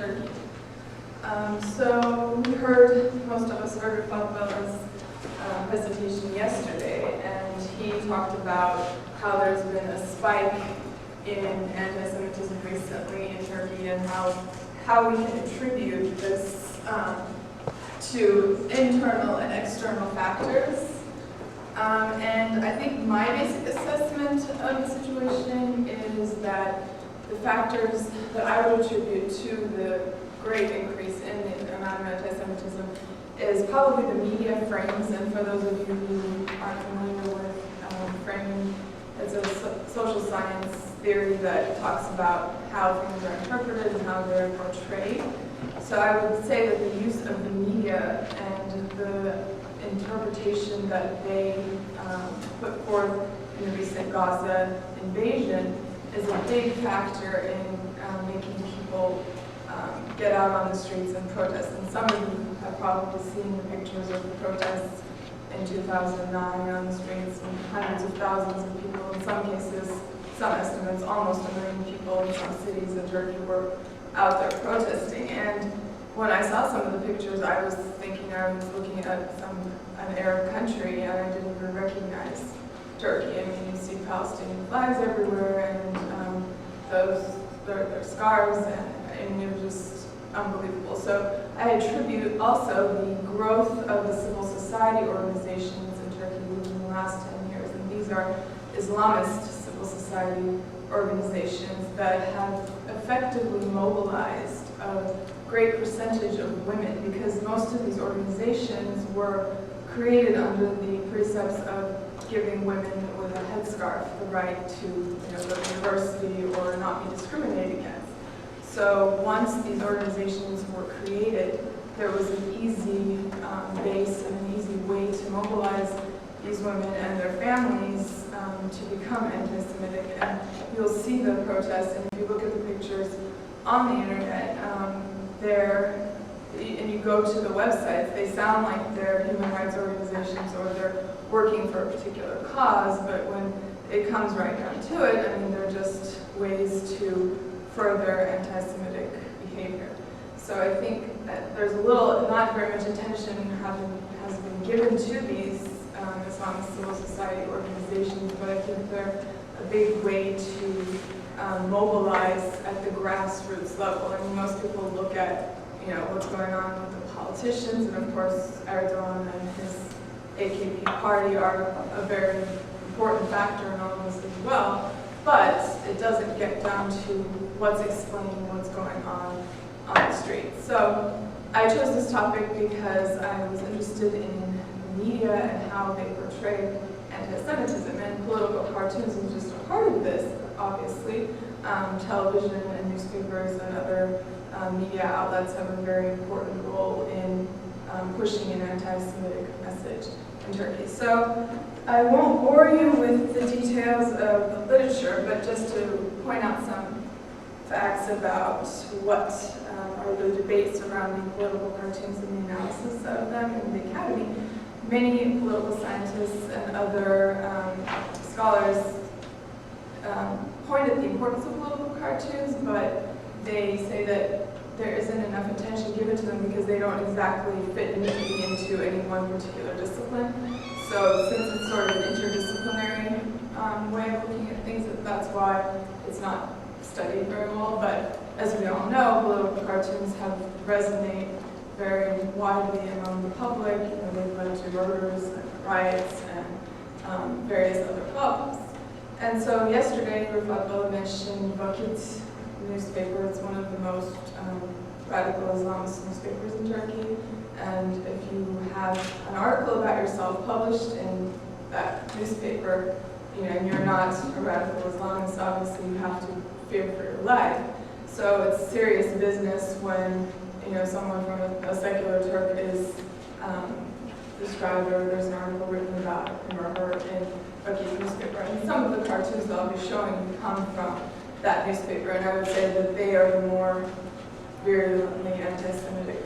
Turkey. So we heard, most of us heard Fatmah's presentation yesterday, and he talked about how there's been a spike in anti-Semitism recently in Turkey, and how we can attribute this to internal and external factors. And I think my basic assessment of the situation is that the factors that I would attribute to the great increase in the amount of anti-Semitism is probably the media frames. And for those of you who aren't familiar with framing, it's a social science theory that talks about how things are interpreted and how they're portrayed. So I would say that the use of the media and the interpretation that they put forth in the recent Gaza invasion is a big factor in making people get out on the streets and protest. And some of you have probably seen the pictures of the protests in 2009 on the streets, and hundreds of thousands of people, in some cases, some estimates, almost 1 million people in some cities in Turkey were out there protesting. And when I saw some of the pictures, I was thinking I was looking at an Arab country, and I didn't even recognize Turkey. I mean, you see Palestinian flags everywhere, and their scarves, and it was just unbelievable. So I attribute also the growth of the civil society organizations in Turkey within the last 10 years, and these are Islamist civil society organizations that have effectively mobilized a great percentage of women, because most of these organizations were created under the precepts of giving women with a headscarf the right to go to university or not be discriminated against. So once these organizations were created, there was an easy base and an easy way to mobilize these women and their families to become anti-Semitic. And you'll see the protests, and if you look at the pictures on the internet, and you go to the websites, they sound like they're human rights organizations or they're working for a particular cause, but when it comes right down to it, I mean, they're just ways to further anti-Semitic behavior. So I think that there's not very much attention has been given to these Islamic civil society organizations, but I think they're a big way to mobilize at the grassroots level. I mean, most people look at what's going on with the politicians, and of course Erdogan and his AKP party are a very important factor in all this as well, but it doesn't get down to what's explaining what's going on the street. So I chose this topic because I was interested in media and how they portray anti-Semitism, and political cartoons is just a part of this, obviously. Television and newspapers and other media outlets have a very important role in pushing an anti-Semitic message in Turkey. So I won't bore you with the details of the literature, but just to point out some facts about what are the debates surrounding political cartoons and the analysis of them in the academy. Many political scientists and other scholars point at the importance of political cartoons, but they say that there isn't enough attention given to them because they don't exactly fit neatly into any one particular discipline. So since it's sort of an interdisciplinary way of looking at things, that's why it's not studied very well. But as we all know, political cartoons resonate very widely among the public. They've led to murders and riots and various other problems. And so yesterday, Rafat mentioned Vakit newspaper. It's one of the most radical Islamist newspapers in Turkey. And if you have an article about yourself published in that newspaper, and you're not a radical Islamist, obviously you have to fear for your life. So it's serious business when someone from a secular Turk is described, or there's an article written about him or her in Vakit newspaper. And some of the cartoons that I'll be showing you come from that newspaper, and I would say that they are the more virulently anti-Semitic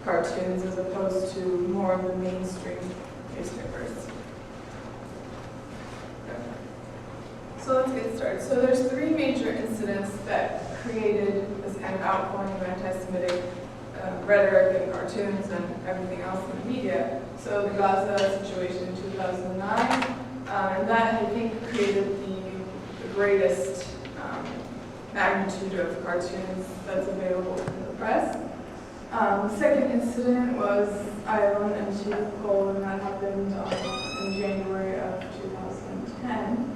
cartoons as opposed to more of the mainstream newspapers. So let's get started. So there's 3 major incidents that created this kind of outpouring of anti-Semitic rhetoric and cartoons and everything else in the media. So the Gaza situation in 2009, and that I think created the greatest magnitude of cartoons that's available in the press. The second incident was Ireland and Chicago, and that happened in January of 2010.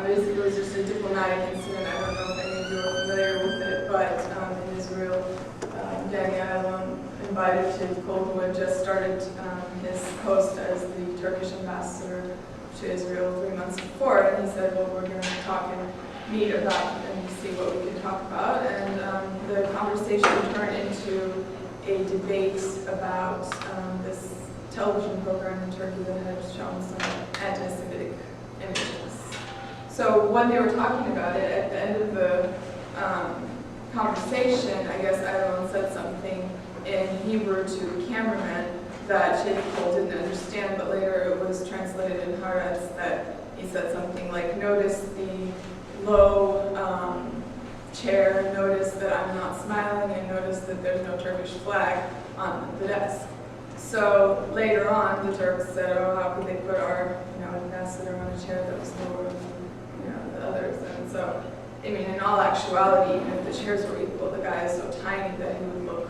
Basically, it was just a diplomatic incident. I don't know if any of you are familiar with it, but in Israel, Danny Ayalon, invited to Cole, who had just started his post as the Turkish ambassador to Israel 3 months before, and he said, well, we're going to talk and meet about and see what we can talk about. And the conversation turned into a debate about this television program in Turkey that had shown some anti-Semitic images. So when they were talking about it, at the end of the conversation, I guess Ayalon said something in Hebrew to the cameraman that Sheikh Cole didn't understand, but later it was translated in Haaretz that he said something like, notice the low chair, notice that I'm not smiling, and notice that there's no Turkish flag on the desk. So later on, the Turks said, oh, how could they put our ambassador on a chair that was lower than the others? And so, I mean, in all actuality, even if the chairs were equal, the guy is so tiny that he would look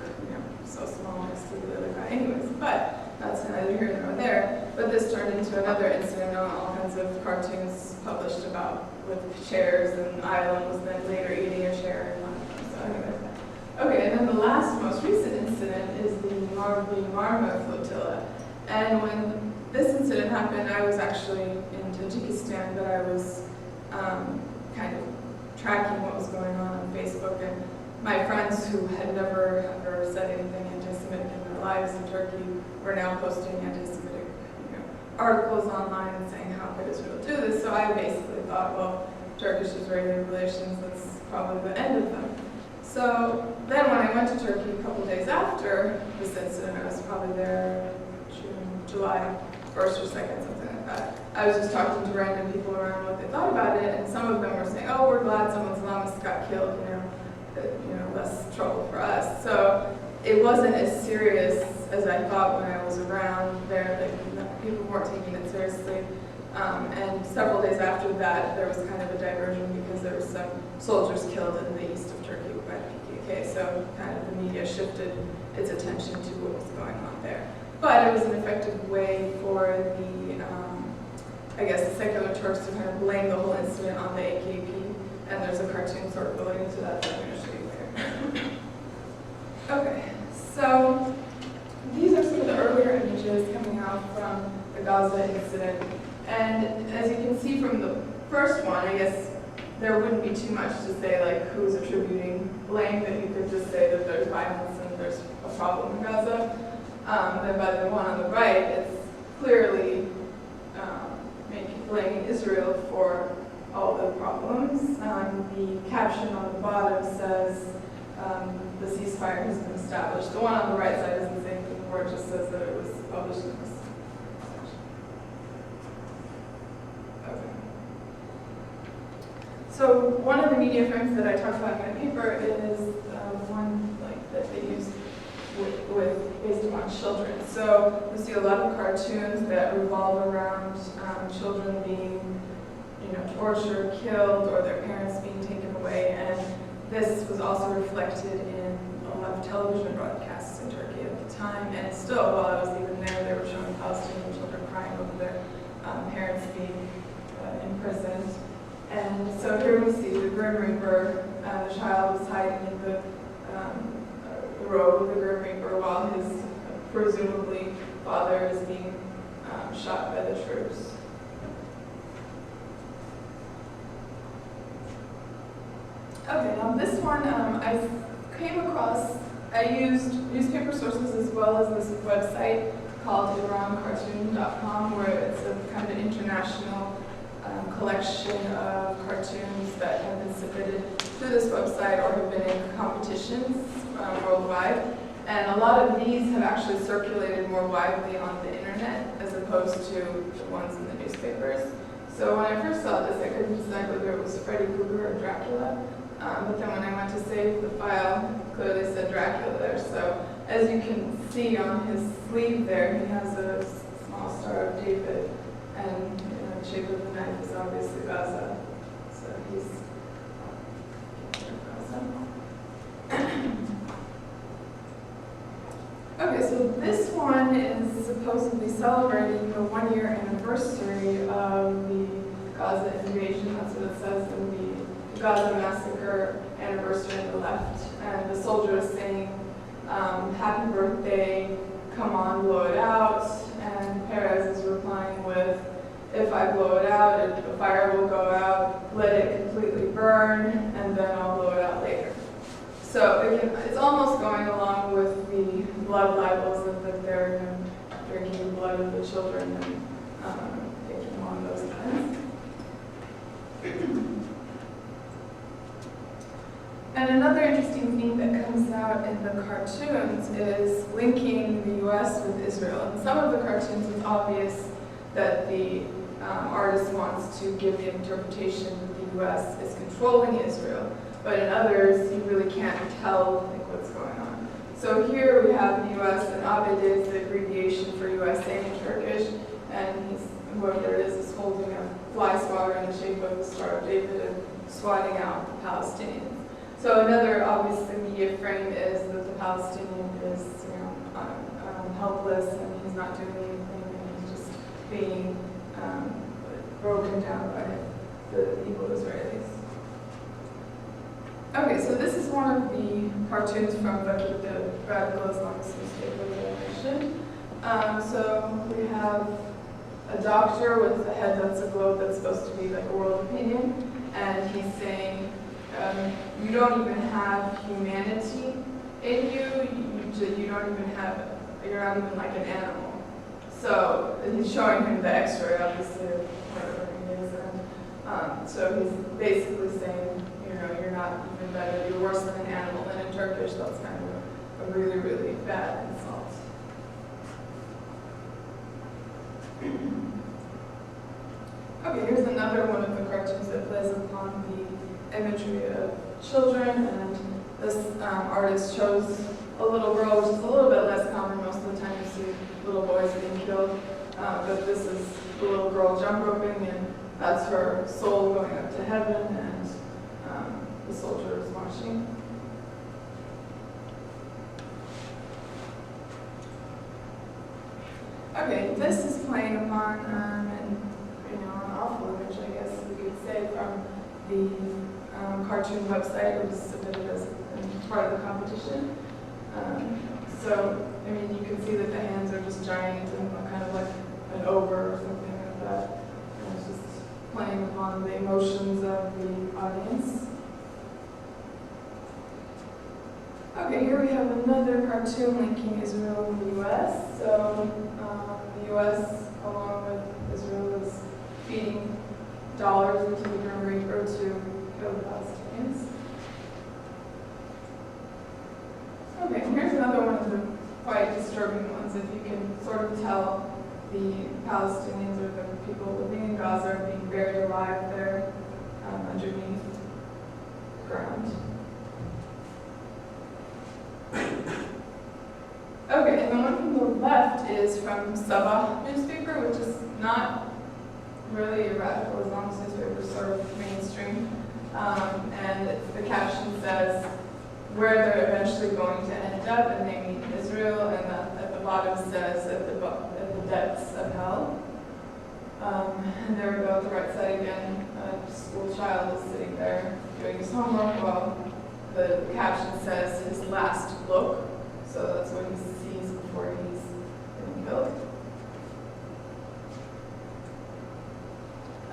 so small next to the other guy anyways. But that's neither here nor there. But this turned into another incident on all kinds of cartoons published about with chairs, and Ireland was then later eating a chair. So anyways. Okay, and then the last most recent incident is the Marmara flotilla. And when this incident happened, I was actually in Tajikistan, but I was kind of tracking what was going on Facebook, and my friends who had never ever said anything anti-Semitic in their lives in Turkey were now posting anti-Semitic articles online and saying, how could Israel do this? So I basically thought, well, Turkish-Israeli relations, that's probably the end of them. So then when I went to Turkey a couple days after this incident, I was probably there July 1st or 2nd, something like that. I was just talking to random people around what they thought about it, and some of them were saying, oh, we're glad someone's Islamist got killed, less trouble for us. So it wasn't as serious as I thought when I was around there. Like, people weren't taking it seriously. And several days after that, there was kind of a diversion because there were some soldiers killed in the east of Turkey by PKK. So kind of the media shifted its attention to what was going on there. But it was an effective way for the secular Turks to kind of blame the whole incident on the AKP. And there's a cartoon sort of relating to that I'm going to show you later. Okay, so these are some of the earlier images coming out from the Gaza incident. And as you can see from the first one, I guess there wouldn't be too much to say like who's attributing blame, that you could just say that there's violence and there's a problem in Gaza. Then by the one on the right, it's clearly blaming Israel for all the problems. The caption on the bottom says the ceasefire has been established. The one on the right side doesn't say anything more, it just says that it was published in this section. Okay. So one of the media frames that I talked about in my paper is one that they use based upon children. So we see a lot of cartoons that revolve around children being tortured, killed, or their parents being taken away. And this was also reflected in a lot of television broadcasts in Turkey at the time. And still, while I was even there, they were showing Palestinian children crying over their parents being imprisoned. And so here we see the Grim Reaper. The child was hiding in the robe of the Grim Reaper while his presumably father is being shot by the troops. Okay, now this one I came across, I used newspaper sources as well as this website called IranCartoon.com, where it's a kind of international collection of cartoons that have been submitted to this website or have been in competitions worldwide. And a lot of these have actually circulated more widely on the internet as opposed to the ones in the newspapers. So when I first saw this, I couldn't decide whether it was Freddy Krueger or Dracula. But then when I went to save the file, it clearly said Dracula there. So as you can see on his sleeve there, he has a small Star of David, and the shape of the knife is obviously Gaza. So he's Gaza. Okay, so this one is supposedly celebrating the 1-year anniversary of the Gaza invasion. That's what it says in the Gaza massacre anniversary on the left. And the soldier is saying, happy birthday, come on, blow it out. And Perez is replying with, if I blow it out, the fire will go out, let it completely burn, and then I'll blow it out later. So again, it's almost going along with the blood libels that they're drinking the blood of the children and taking along those lines. And another interesting theme that comes out in the cartoons is linking the U.S. with Israel. In some of the cartoons, it's obvious that the artist wants to give the interpretation that the U.S. is controlling Israel. But in others, you really can't tell what's going on. So here we have the U.S. and Abed is the abbreviation for USA in Turkish, and whoever it is holding a fly swatter in the shape of the Star of David and swatting out the Palestinians. So another obviously media frame is that the Palestinian is helpless and he's not doing anything and he's just being broken down by the evil Israelis. Okay, so this is one of the cartoons from the Radical Islamist newspaper that I mentioned. So we have a doctor with a head that's a globe that's supposed to be like a world opinion, and he's saying, you don't even have humanity in you don't even have, you're not even like an animal. So he's showing him the x-ray, obviously, of whatever he is, and so he's basically saying, you're not even better, you're worse than an animal. And in Turkish, that's kind of a really, really bad insult. Okay, here's another one of the cartoons that plays upon the imagery of children, and this artist chose a little girl, which is a little bit less common. Most of the time you see little boys being killed, but this is the little girl jump roping, and that's her soul going up to heaven, and the soldier is watching. Okay, this is playing upon an awful image, I guess we could say, from the cartoon website. It was submitted as part of the competition. So, I mean, you can see that the hands are just giant and kind of like an ogre or something like that. And it's just playing upon the emotions of the audience. Okay, here we have another cartoon linking Israel and the U.S. So the U.S., along with Israel, is feeding dollars into the Grim Reaper to kill the Palestinians. Okay, and here's another one of the quite disturbing ones. If you can sort of tell the Palestinians or the people living in Gaza are being buried alive there underneath the ground. Okay, and the one from the left is from Sabah newspaper, which is not really a radical Islamist newspaper, sort of mainstream. And the caption says where they're eventually going to end up, and they mean Israel, and at the bottom says at the depths of hell. And there we go at the right side again. A school child is sitting there doing his homework while the caption says his last look. So that's what he sees before he's getting killed.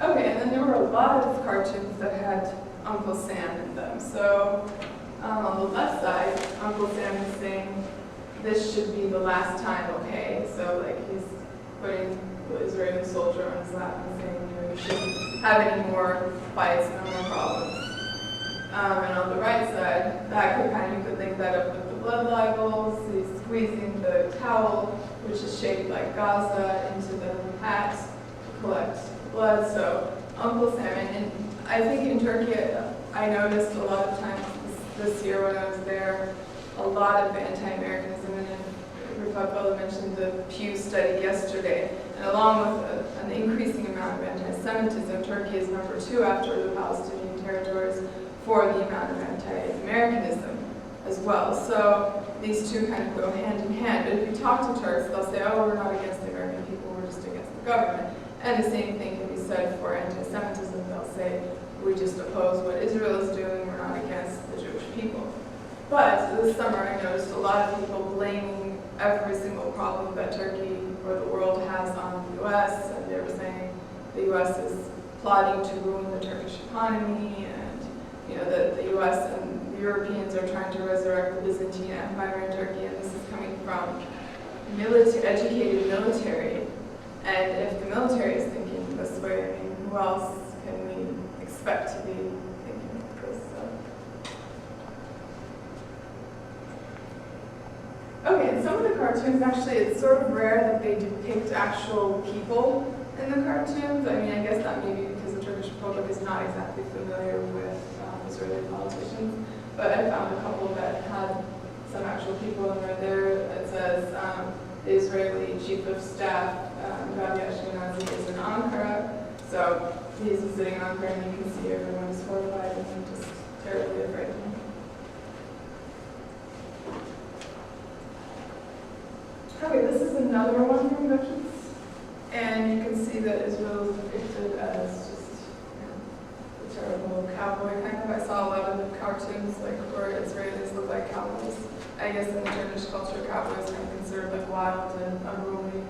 Okay, and then there were a lot of cartoons that had Uncle Sam in them. So on the left side, Uncle Sam is saying, this should be the last time, okay? So like he's putting the Israeli soldier on his lap and saying, you shouldn't have any more fights, no more problems. And on the right side, you could link that up with the blood libels. He's squeezing the towel, which is shaped like Gaza, into the hat to collect blood. So Uncle Sam, and I think in Turkey, I noticed a lot of times this year when I was there, a lot of the anti-Americanism and Professor Fellow mentioned the Pew study yesterday, and along with an increasing amount of anti-Semitism, Turkey is number 2 after the Palestinian territories for the amount of anti-Americanism as well. So these two kind of go hand in hand. But if you talk to Turks, they'll say, oh, we're not against the American people, we're just against the government. And the same thing can be said for anti-Semitism. They'll say, we just oppose what Israel is doing, we're not against the Jewish people. But this summer I noticed a lot of people blaming every single problem that Turkey or the world has on the US, and they were saying the US is plotting to ruin the Turkish economy, and that the US and the Europeans are trying to resurrect the Byzantine Empire in Turkey, and this is coming from educated military. And if the military is thinking this way, I mean, who else can we expect to be thinking like this? Okay, and some of the cartoons, actually, it's sort of rare that they depict actual people in the cartoons. I mean, I guess that may be because the Turkish Republic is not exactly familiar with Israeli politicians. But I found a couple that had some actual people in there. It says the Israeli Chief of Staff, Gabi Ashkenazi, is in Ankara. So he's visiting Ankara, and you can see everyone is horrified and just terribly afraid of him. Okay, this is another one from Veterans. And you can see that Israel is depicted as just a terrible cowboy kind of. I saw a lot of the cartoons like where Israelis look like cowboys. I guess in the Turkish culture, cowboys are considered like wild and unruly.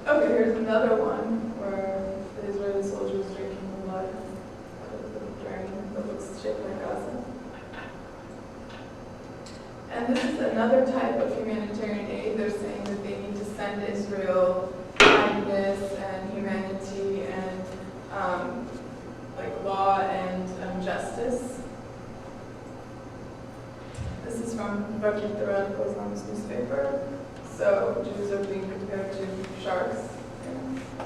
Okay, here's another one where the Israeli soldiers drinking blood out of the drain that looks shaped like Gaza. And this is another type of humanitarian aid. They're saying that they need to send Israel kindness and humanity and like law and justice. This is from Vakit, the Radical Islamist newspaper. So Jews are being compared to sharks. Yeah.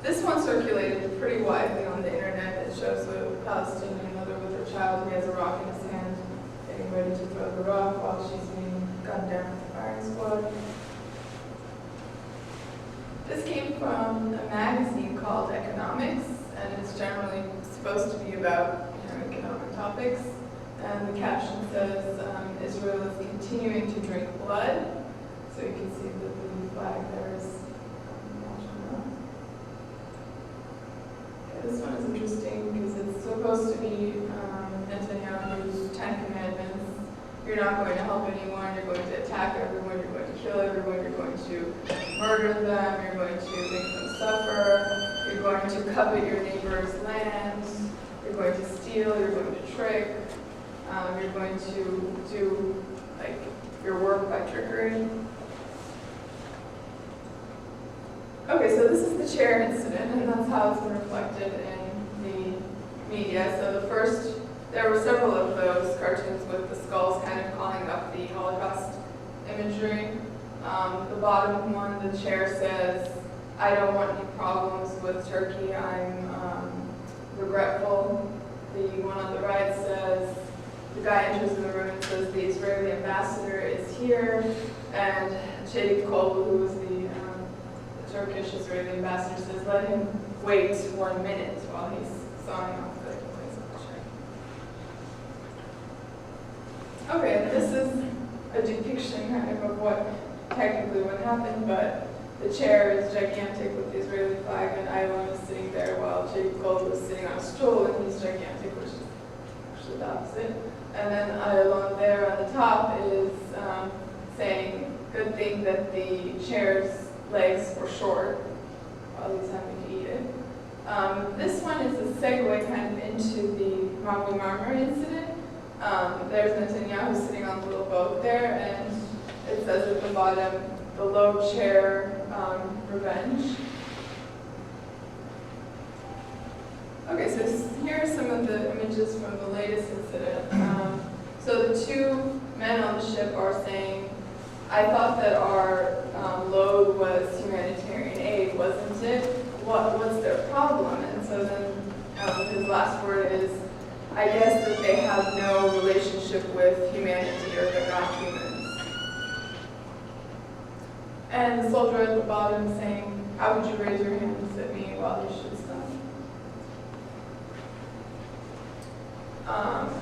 This one circulated pretty widely on the internet. It shows a Palestinian mother with her child who has a rock in his hand, getting ready to throw the rock while she's being gunned down with a firing squad. This came from a magazine called Economics, and it's generally supposed to be about economic topics. And the caption says, Israel is continuing to drink blood. So you can see that the blue flag there is national. Okay, this one is interesting because it's supposed to be Netanyahu's 10 Commandments. You're not going to help anyone, you're going to attack everyone, you're going to kill everyone, you're going to murder them, you're going to make them suffer, you're going to covet your neighbor's land, you're going to steal, you're going to trick, you're going to do your work by trickery. Okay, so this is the chair incident, and that's how it's been reflected in the media. So there were several of those cartoons with the skulls kind of calling up the Holocaust imagery. The bottom one, the chair says, I don't want any problems with Turkey, I'm regretful. The one on the right says, the guy enters in the room and says, the Israeli ambassador is here, and Cheikh Kol, who was the Turkish Israeli ambassador, says, let him wait 1 minute while he's sawing off the place of the chair. Okay, this is a depiction kind of what technically what happened, but the chair is gigantic with the Israeli flag, and Ayalon is sitting there while Cheikh Kol is sitting on a stool, and he's gigantic, which is actually the opposite. And then Ayalon there on the top is saying, good thing that the chair's legs were short while he's having to eat it. This one is a segue kind of into the Mavi Marmara incident. There's Netanyahu sitting on the little boat there, and it says at the bottom, the low chair revenge. Okay, so here are some of the images from the latest incident. So the two men on the ship are saying, I thought that our load was humanitarian aid, wasn't it? What's their problem? And so then his last word is, I guess that they have no relationship with humanity, or they're not humans. And the soldier at the bottom saying, how would you raise your hands at me while you shoot stun?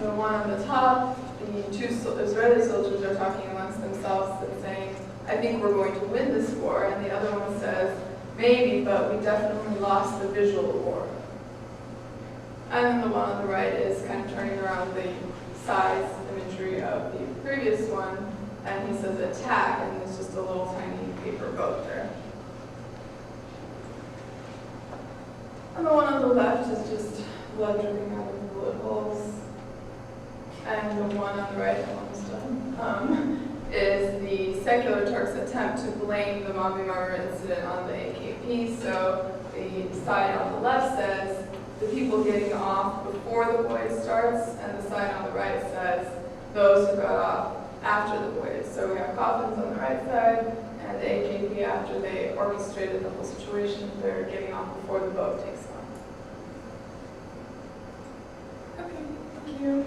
The one on the top, the two Israeli soldiers are talking amongst themselves and saying, I think we're going to win this war. And the other one says, maybe, but we definitely lost the visual war. And then the one on the right is kind of turning around the size imagery of the previous one, and he says attack, and there's just a little tiny paper boat there. And the one on the left is just blood dripping out of the bullet holes. And the one on the right, I'm almost done, is the secular Turks' attempt to blame the Mavi Marmara incident on the AKP. So the side on the left says the people getting off before the voyage starts, and the side on the right says those who got off after the voyage. So we have coffins on the right side, and the AKP, after they orchestrated the whole situation, they're getting off before the boat takes off. Okay, thank you.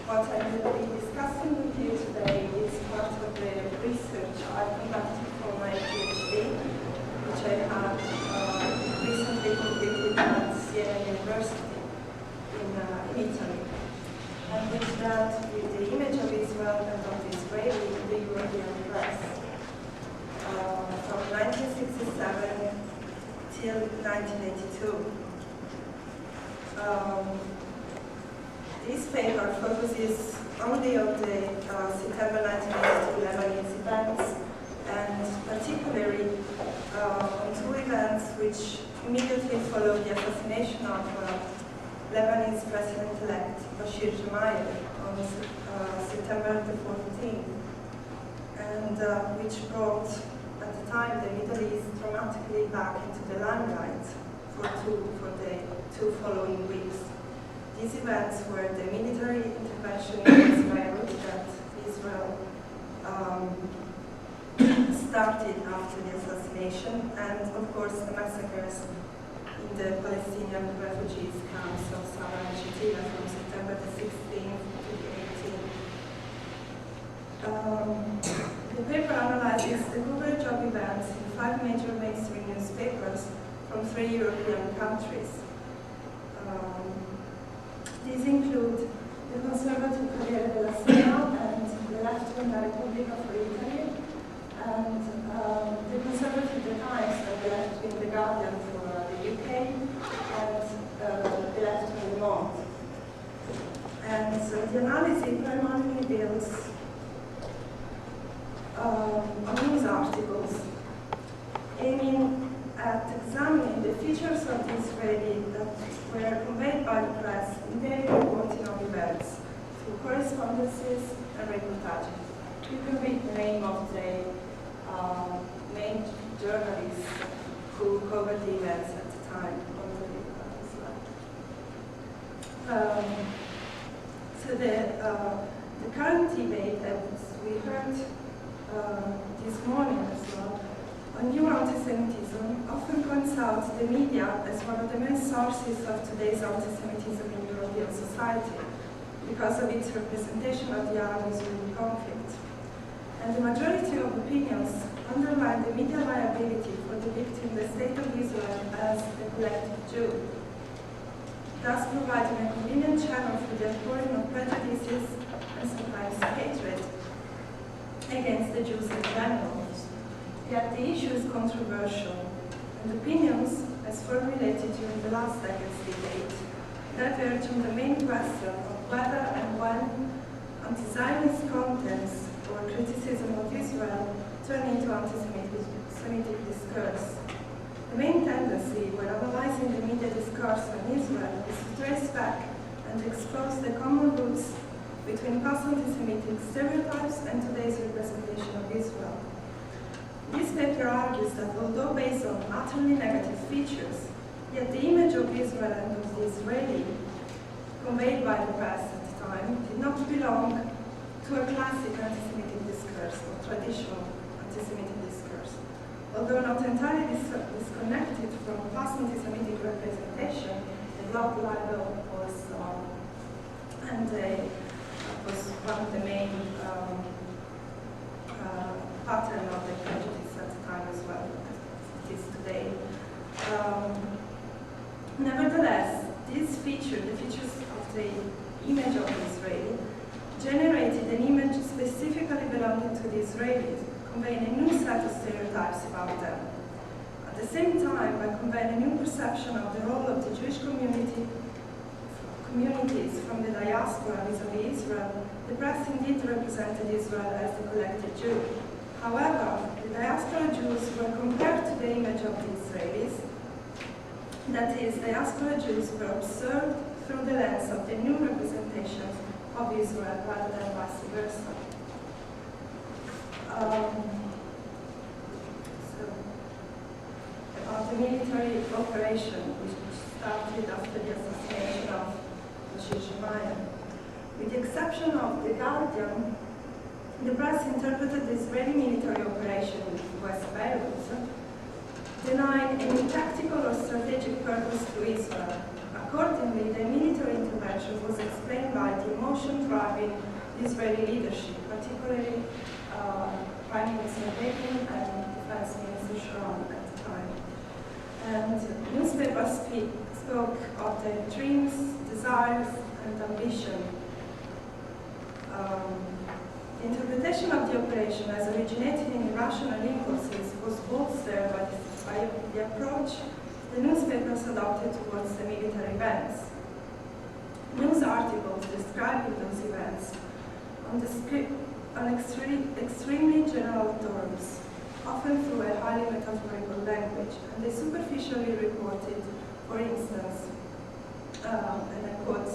What I will be discussing with you today is part of the research I conducted for my PhD, which I have recently completed at Siena University in Italy. And with that, with the image of Israel and of Israeli in the European press from 1967 till 1982. This paper focuses only on the September 1982 Lebanese events, and particularly on two events which immediately followed the assassination of Lebanese President-elect Bashir Gemayel on September the 14th, and which brought, at the time, the Middle East dramatically back into the limelight for the two following weeks. These events were the military intervention in Israel that Israel started after the assassination, and of course the massacres in the Palestinian refugees camps of Sabra and Shatila from September the 16th to the 18th. The paper analyzes the coverage of events in 5 major mainstream newspapers from 3 European countries. These include the conservative Corriere della Sera and the left-wing La Repubblica for Italy, and the conservative The Times and the left-wing The Guardian for the UK, and the left-wing Le Monde. And so the analysis primarily builds on news articles aiming at examining the features of the Israeli that were conveyed by the press in their reporting of events through correspondences and reportages. You can read the name of the main journalists who covered the events at the time on the slide. So the current debate, as we heard this morning as well, on new anti-Semitism often points out the media as one of the main sources of today's anti-Semitism in European society because of its representation of the Arab-Israeli conflict. And the majority of opinions underline the media liability for depicting the state of Israel as a collective Jew, thus providing a convenient channel for the outpouring of prejudices and sometimes hatred against the Jews in general. Yet the issue is controversial, and opinions, as formulated during the last decade's debate, diverge on the main question of whether and when anti-Zionist contents or criticism of Israel turn into anti-Semitic discourse. The main tendency when analyzing the media discourse on Israel is to trace back and expose the common roots between past anti-Semitic stereotypes and today's representation of Israel. This paper argues that although based on utterly negative features, yet the image of Israel and of the Israeli conveyed by the press at the time did not belong to a classic anti-Semitic discourse or traditional anti-Semitic discourse. Although not entirely disconnected from past anti-Semitic representation, the blood libel was one of the main pattern of the prejudice at the time as well, as it is today. Nevertheless, this feature, the features of the image of the Israeli, generated an image specifically belonging to the Israelis, conveying a new set of stereotypes about them. At the same time, by conveying a new perception of the role of the Jewish communities from the diaspora vis-à-vis Israel, the press indeed represented Israel as the collective Jew. However, the diaspora Jews were compared to the image of the Israelis. That is, diaspora Jews were observed through the lens of the new representations of Israel rather than vice versa. About the military operation, which started after the assassination of YIISA. With the exception of The Guardian, the press interpreted the Israeli military operation in West Beirut, denying any tactical or strategic purpose to Israel. Accordingly, the military intervention was explained by the emotion driving the Israeli leadership, particularly Prime Minister Begin and Defense Minister Sharon at the time. And newspapers spoke of their dreams, desires, and ambition. The interpretation of the operation as originating in irrational impulses was bolstered by the approach the newspapers adopted towards the military events. News articles describing those events on extremely general terms, often through a highly metaphorical language, and they superficially reported, for instance, and I quote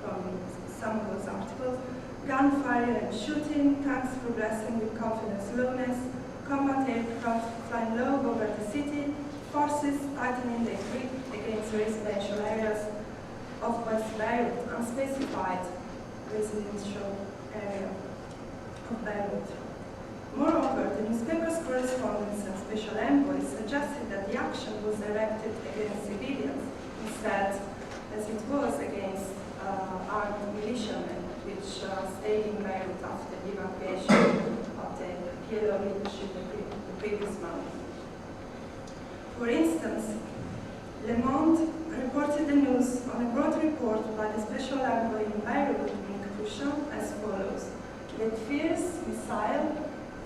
from some of those articles, gunfire and shooting, tanks progressing with confident slowness, combat aircraft flying low over the city, forces tightening their grip against residential areas of West Beirut, unspecified residential area of Beirut. Moreover, the newspaper's correspondents and special envoys suggested that the action was directed against civilians, instead, as it was against armed militiamen, which stayed in Beirut after the evacuation of the PLO leadership the previous month. For instance, Le Monde reported the news on a broad report by the special envoy in Beirut, as follows: "They fierce missile,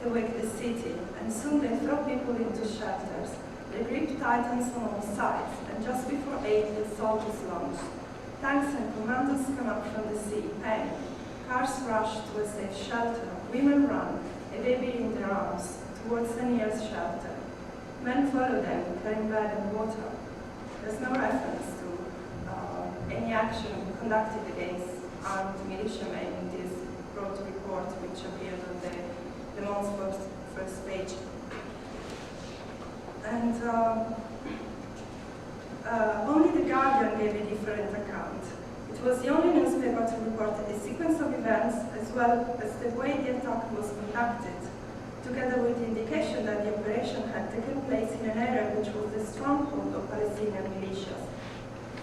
they wake the city, and soon they throw people into shelters. The grip tightens on all sides, and just before 8 the assault is launched. Tanks and commandos come up from the sea, panic. Cars rush to a safe shelter. Women run, a baby in their arms, towards the nearest shelter. Men follow them, carrying bread and water." There's no reference to any action conducted against armed militiamen in this broad report, which appeared on the Le Monde's first page. And only The Guardian gave a different account. It was the only newspaper to report a sequence of events as well as the way the attack was conducted, together with the indication that the operation had taken place in an area which was the stronghold of Palestinian militias.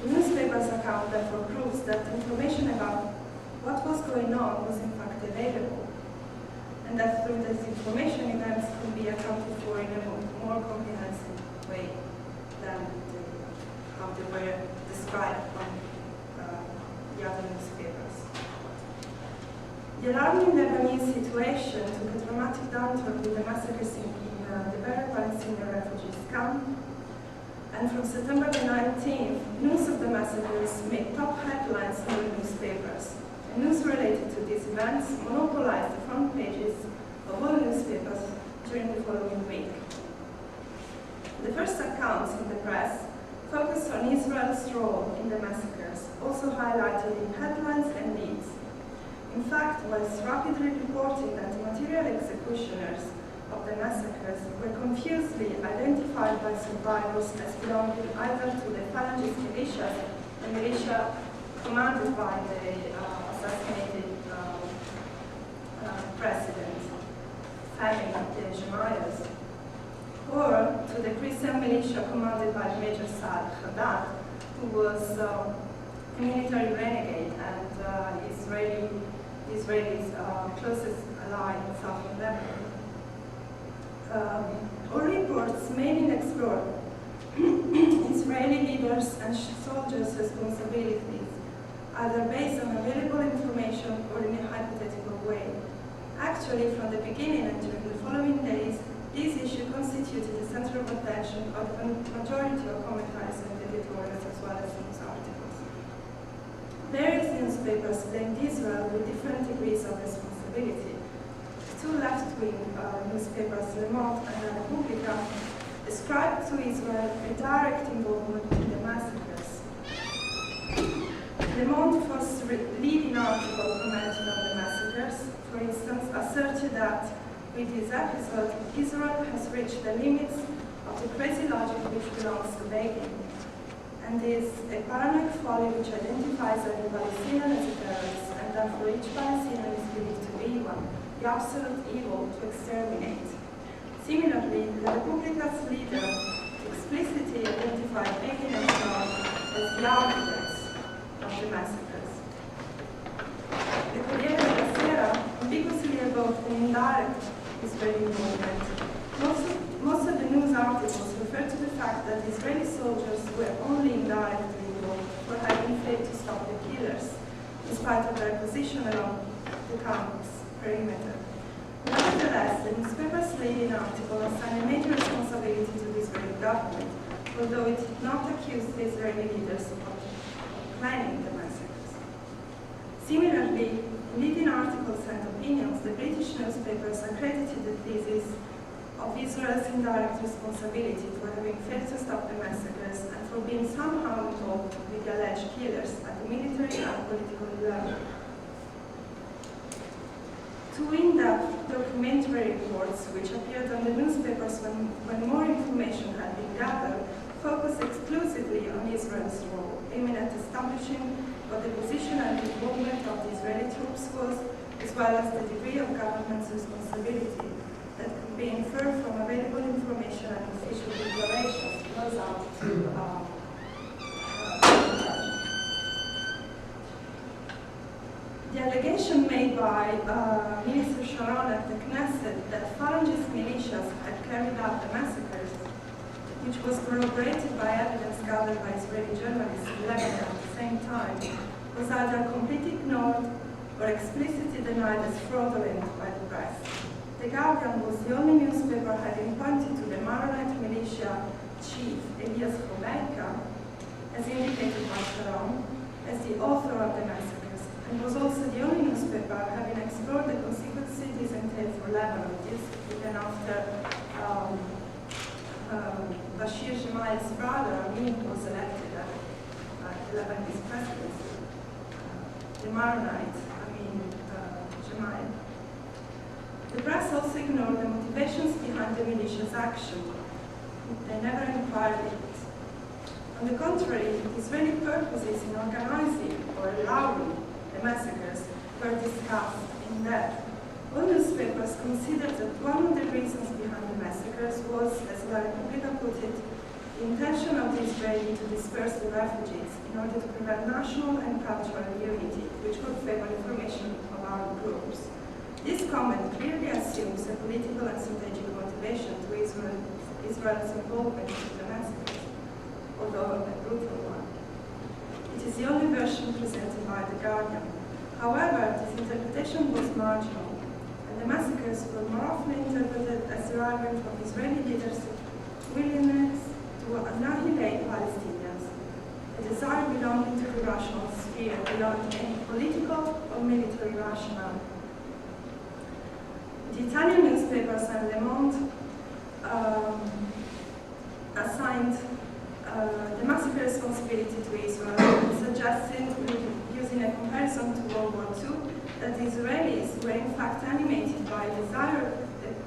The newspaper's account therefore proves that information about what was going on was in fact available, and that through this information events could be accounted for in a more comprehensive way than how they were described on the other newspapers. The alarming Lebanese situation took a dramatic downturn with the massacres in the Beirut Palestinian refugees camp, and from September the 19th, news of the massacres made top headlines in the newspapers. And news related to these events monopolized the front pages of all newspapers during the following week. The first accounts in the press focused on Israel's role in the massacres, also highlighted in headlines and leads. In fact, whilst rapidly reporting that the material executioners of the massacres were confusedly identified by survivors as belonging either to the Falangist militias, the militia commanded by the assassinated president, Fahmy Gemayel, or to the Christian militia commanded by Major Saad Haddad, who was a military renegade and Israel's closest ally in southern Lebanon. All reports mainly explore Israeli leaders and soldiers' responsibilities, either based on available information or in a hypothetical way. Actually, from the beginning and during the following days, this issue constituted the center of attention of the majority of commentaries and editorials as well as news articles. Various newspapers blamed Israel with different degrees of responsibility. Two left-wing newspapers, Le Monde and La Repubblica, ascribed to Israel a direct involvement in the massacres. Le Monde first leading article commenting on the massacres, for instance, asserted that with this episode, Israel has reached the limits of the crazy logic which belongs to begging, and is a paranoid folly which identifies every Palestinian as a terrorist, and therefore each Palestinian is believed to be one, the absolute evil to exterminate. Similarly, the Republica's leader explicitly identified Begin and Sharon as the architects of the massacres. The Corriere della Sera ambiguously evoked an indirect Israeli involvement. Most of the news articles refer to the fact that Israeli soldiers were only indirectly involved for having failed to stop the killers, in spite of their position along the camp's perimeter. Nevertheless, the newspaper's leading article assigned a major responsibility to the Israeli government, although it did not accuse the Israeli leaders of planning the massacres. Similarly, in leading articles and opinions, the British newspapers accredited the thesis of Israel's indirect responsibility for having failed to stop the massacres and for being somehow involved with the alleged killers at the military and political level. Two in-depth documentary reports, which appeared on the newspapers when more information had been gathered, focused exclusively on Israel's role, aiming at establishing what the position and involvement of the Israeli troops was, as well as the degree of government's responsibility that could be inferred from available information and official declarations goes out to the allegation made by Minister Sharon at the Knesset that Falangist militias had carried out the massacres, which was corroborated by evidence gathered by Israeli journalists in Lebanon at the same time, was either completely ignored or explicitly denied as fraudulent by the press. The Guardian was the only newspaper having pointed to the Maronite militia chief, Elias Hobeika, as indicated by Sharon, as the author of the massacres, and was also the only newspaper having explored the consequences this entailed for Lebanon, this even after Bashir Gemayel's brother, Amin, was elected at the Lebanese presidency. The Maronite, Amin Gemayel. The press also ignored the motivations behind the militia's action. They never inquired it. On the contrary, Israeli purposes in organizing or allowing the massacres were discussed in depth. All newspapers considered that one of the reasons behind the massacres was, as La Repubblica put it, the intention of the Israeli to disperse the refugees in order to prevent national and cultural unity, which would favor information of armed groups. This comment clearly assumes a political and strategic motivation to Israel's involvement in the massacres, although a brutal one. It is the only version presented by The Guardian. However, this interpretation was marginal, and the massacres were more often interpreted as deriving from Israeli leaders' willingness to annihilate Palestinians, a desire belonging to the rational sphere beyond any political or military rationale. The Italian newspapers and Le Monde assigned the massacre responsibility to Israel, suggesting, using a comparison to World War II, that the Israelis were in fact animated by a desire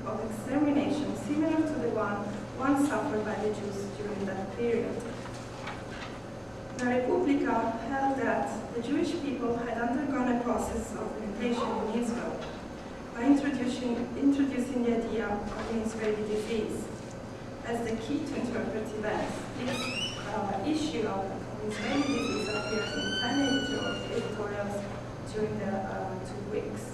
of extermination similar to the one suffered by the Jews during that period. La Repubblica held that the Jewish people had undergone a process of mutation in Israel, by introducing the idea of an Israeli disease as the key to interpret events. This issue of Israeli disease appears in 10 editorials during the 2 weeks.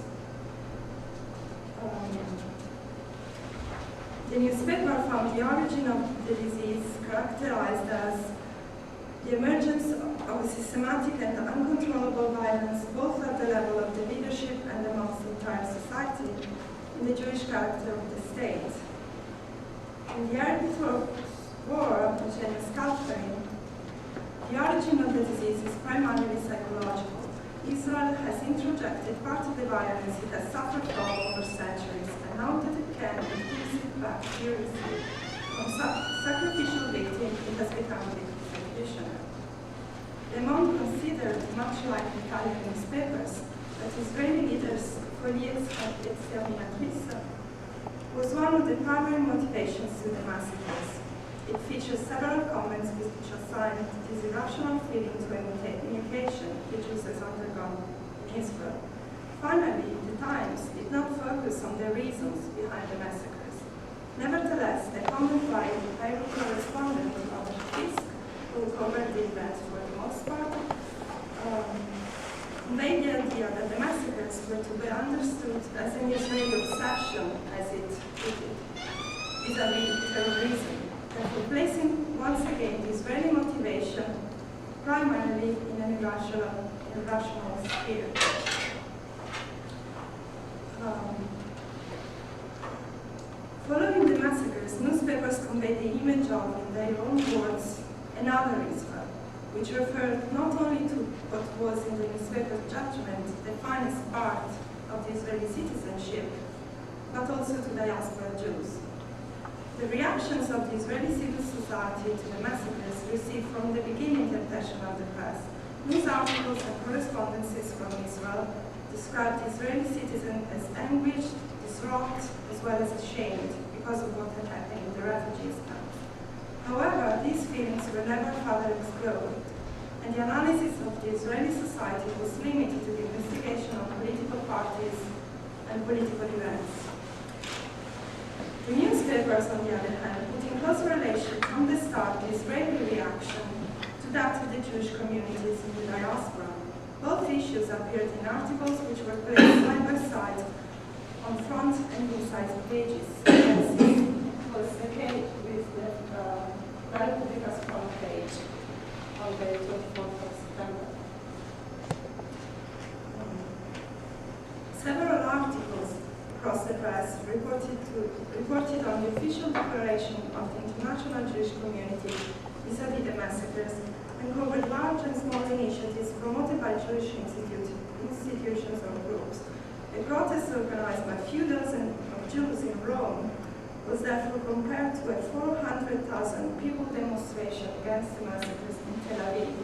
The newspaper found the origin of the disease characterized as the emergence of a systematic and uncontrollable violence both at the level of the leadership and amongst the entire society in the Jewish character of the state. In the early war of the Genius Sculpturing, the origin of the disease is primarily psychological. Israel has introjected part of the violence it has suffered from over centuries, and now that it can, it gives it back furiously. From sacrificial victim, it has become the executioner. Le Monde considered, much like Italian newspapers, that Israeli leaders for years had Dissemination was one of the primary motivations to the massacres. It features several comments which assign this irrational feeling to a mutation the Jews has undergone in Israel. Finally, the Times did not focus on the reasons behind the massacres. Nevertheless, a comment by the Cairo correspondent of Fisk, who covered the events for the most part, made the idea that the massacres were to be understood as an Israeli obsession, as it put it, vis-à-vis terrorism, and replacing once again the Israeli motivation primarily in an irrational sphere. Following the massacres, newspapers conveyed the image of, in their own words, another Israel, which referred not only to what was in the newspaper's judgment the finest part of the Israeli citizenship, but also to diaspora Jews. The reactions of the Israeli civil society to the massacres received from the beginning the attention of the press. News articles and correspondences from Israel described Israeli citizens as anguished, distraught, as well as ashamed because of what had happened in the refugees camps. However, these feelings were never further explored, and the analysis of the Israeli society was limited to the investigation of political parties and political events. The newspapers, on the other hand, put in close relation from the start the Israeli reaction to that of the Jewish communities in the diaspora. Both issues appeared in articles which were placed side by side on front and inside pages. As was the case with the Republica's front page on the 24th of September. Several articles across the press reported on the official declaration of the international Jewish community vis-à-vis the massacres and covered large and small initiatives promoted by Jewish institutions or groups. A protest organized by a few dozen of Jews in Rome was therefore compared to a 400,000 people demonstration against the massacres in Tel Aviv.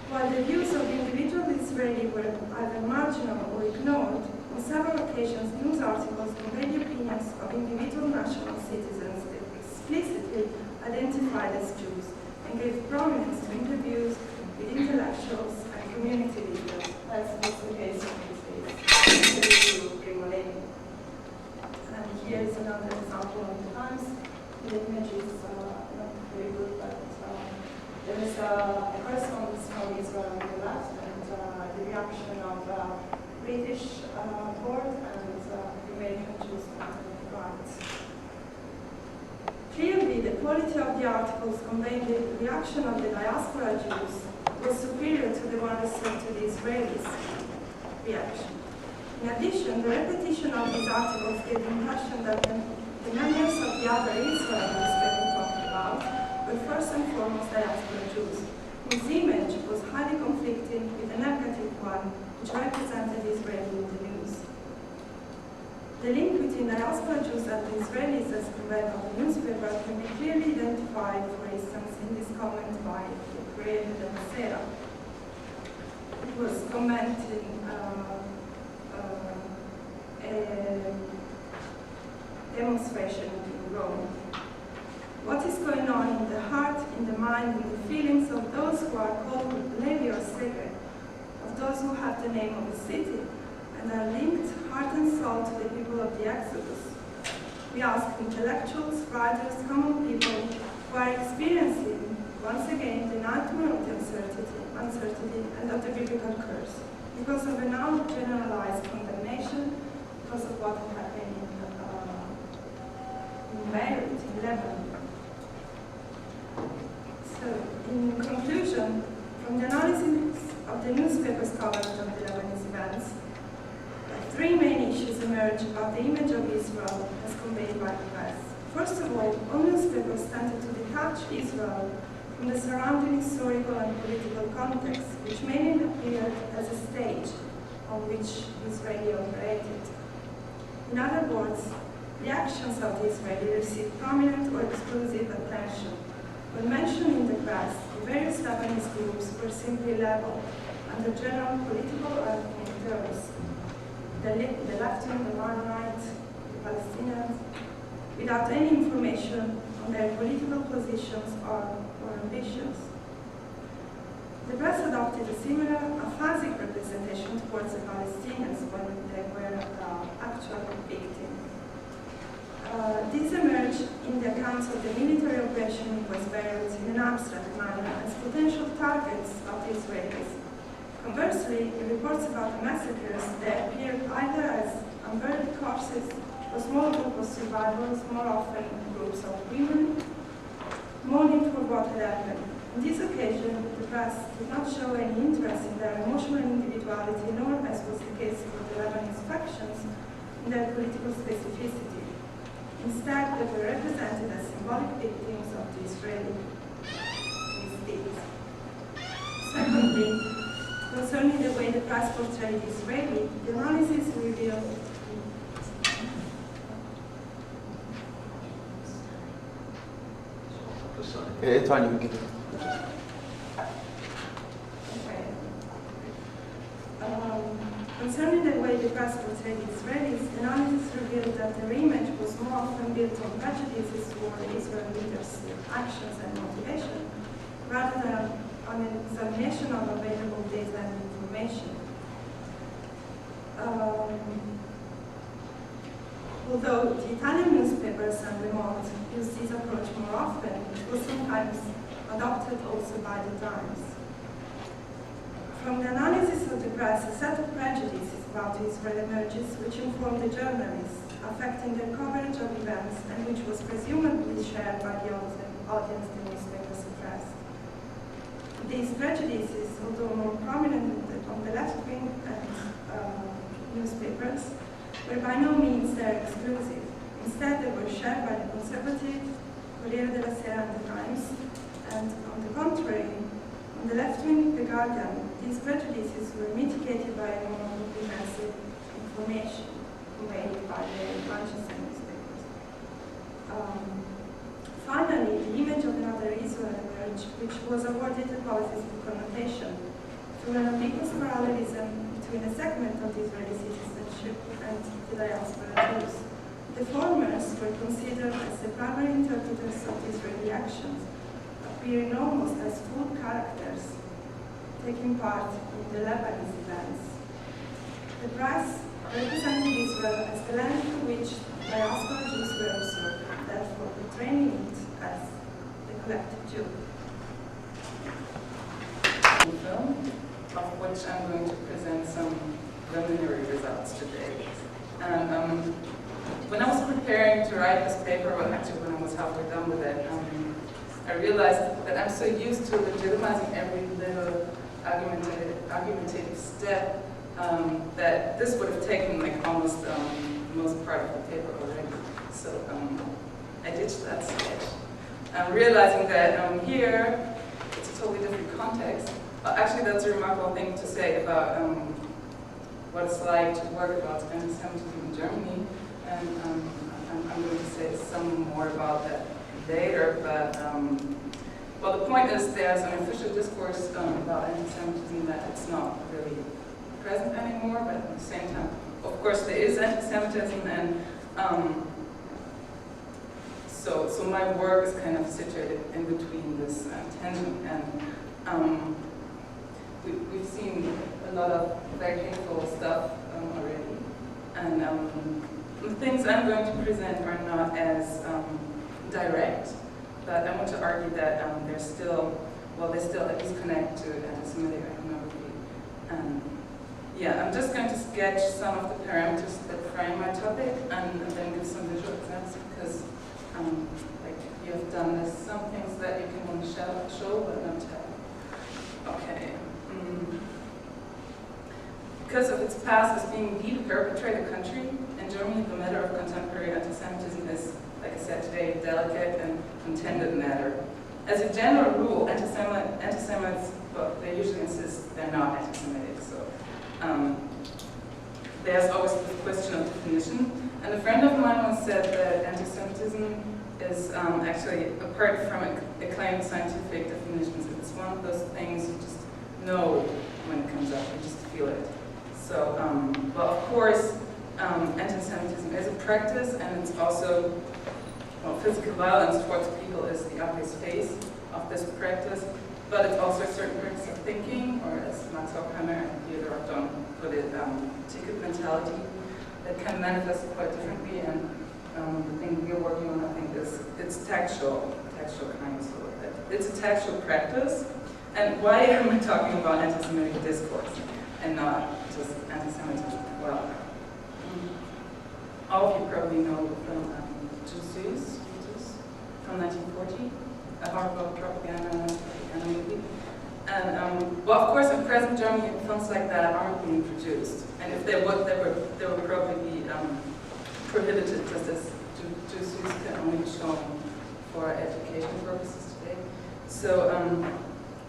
While the views of individual Israelis were either marginal or ignored, on several occasions news articles conveyed the opinions of individual national citizens that explicitly identified as Jews and gave prominence to interviews with intellectuals and community leaders, as was the case in this case. And here is another example of the Times. The image is not very good, but there is a correspondence from Israel on the left and the reaction of the British board and the American Jews on the right. Clearly, the quality of the articles conveying the reaction of the diaspora Jews was superior to the one received to the Israelis' reaction. In addition, the repetition of these articles gave the impression that the members of the other Israelis that we talked about were first and foremost diaspora Jews, whose image was highly conflicting with the negative one which represented Israel in the news. The link between diaspora Jews and the Israelis as conveyed by the newspaper can be clearly identified, for instance, in this comment by the creator of Sarah. It was commenting a demonstration in Rome. What is going on in the heart, in the mind, in the feelings of those who are called Levi or Segre, of those who have the name of a city and are linked heart and soul to the people of the Exodus. We ask intellectuals, writers, common people who are experiencing, once again, the nightmare of the uncertainty and of the biblical curse, because of a now generalized condemnation, because of what happened in Beirut, in Lebanon. So, in conclusion, from the analysis of the newspapers coverage of the Lebanese events, three main issues emerge about the image of Israel as conveyed by the press. First of all newspapers tended to detach Israel from the surrounding historical and political context, which mainly appeared as a stage on which Israeli operated. In other words, the actions of the Israeli received prominent or exclusive attention. When mentioned in the press, the various Lebanese groups were simply labeled under general political or ethnic terms. The left wing, the Maronite, the Palestinians, without any information on their political positions or ambitions. The press adopted a similar aphasic representation towards the Palestinians when they were actual victims. This emerged in the accounts of the military operation in West Beirut in an abstract manner as potential targets of the Israelis. Conversely, in reports about the massacres, they appeared either as unburied corpses or small groups of survivors, more often groups of women, mourning for what had happened. On this occasion, the press did not show any interest in their emotional individuality, nor, as was the case for the Lebanese factions, in their political specificity. Instead, they were represented as symbolic victims of the Israeli misdeeds. Secondly, concerning the way the press portrayed Israeli, the analysis revealed it's fine, you can get it. Concerning the way the press portrayed Israelis, the analysis revealed that their image was more often built on prejudices toward the Israeli leaders' actions and motivation, rather than on an examination of available data and information. Although the Italian newspapers and Le Monde used this approach more often, it was sometimes adopted also by the Times. From the analysis of the press, a set of prejudices about Israel emerges which inform the journalists, affecting their coverage of events and which was presumably shared by the audience the newspapers suppressed. These prejudices, although more prominent on the left wing and newspapers, were by no means their exclusive. Instead, they were shared by the conservative, Corriere della Sera and the Times, and on the contrary, on the left wing, The Guardian, these prejudices were mitigated by a more comprehensive information conveyed by the Manchester newspapers. Finally, the image of another Israel emerged, which was awarded a politic connotation through an ambiguous parallelism between a segment of the Israeli citizenship and the diaspora Jews. The formers were considered as the primary interpreters of the Israeli actions, appearing almost as full characters, taking part in the Lebanese events. The press represented Israel as the land to which diaspora Jews were observed, therefore portraying it as the collective Jew. Film, of which I'm going to present some preliminary results today. And when I was preparing to write this paper, well, actually when I was halfway done with it, I realized that I'm so used to legitimizing every little argumentative step that this would have taken like almost the most part of the paper already. So I ditched that sketch. I'm realizing that here it's a totally different context. Actually, that's a remarkable thing to say about what it's like to work about anti-Semitism in Germany, and I'm going to say some more about that later, but well, the point is there's an official discourse about anti-Semitism that it's not really present anymore, but at the same time, of course, there is anti-Semitism, and so my work is kind of situated in between this tension, and we've seen a lot of very hateful stuff already, And the things I'm going to present are not as direct, but I want to argue that they still at least connect to anti-Semitic iconography. Yeah, I'm just going to sketch some of the parameters that frame my topic and then give some visual examples because like you have done this, some things that you can only show but not tell. Okay. Because of its past as being the perpetrator country, in Germany the matter of contemporary anti-Semitism is, like I said today, a delicate and contended matter. As a general rule, anti-Semites, well, they usually insist they're not anti-Semitic, so there's always this question of definition. And a friend of mine once said that anti-Semitism is actually, apart from acclaimed scientific definitions, it's one of those things you just know when it comes up, you just feel it. So, well, of course, anti-Semitism is a practice, and it's also, well, physical violence towards people is the obvious face of this practice, but it's also a certain practice of thinking, or as Max Horkheimer and Theodor Adorno put it, ticket mentality that can manifest quite differently. And the thing we're working on, I think, is it's textual kind of. So it's a textual practice. And why am I talking about anti-Semitic discourse and not just anti-Semitism? Well, all of you probably know the film YIISA from 1940, a horrible propaganda movie. And well, of course, in present Germany, films like that aren't being produced. And if they would, they would probably be prohibited, just as YIISA can only be shown for education purposes today. So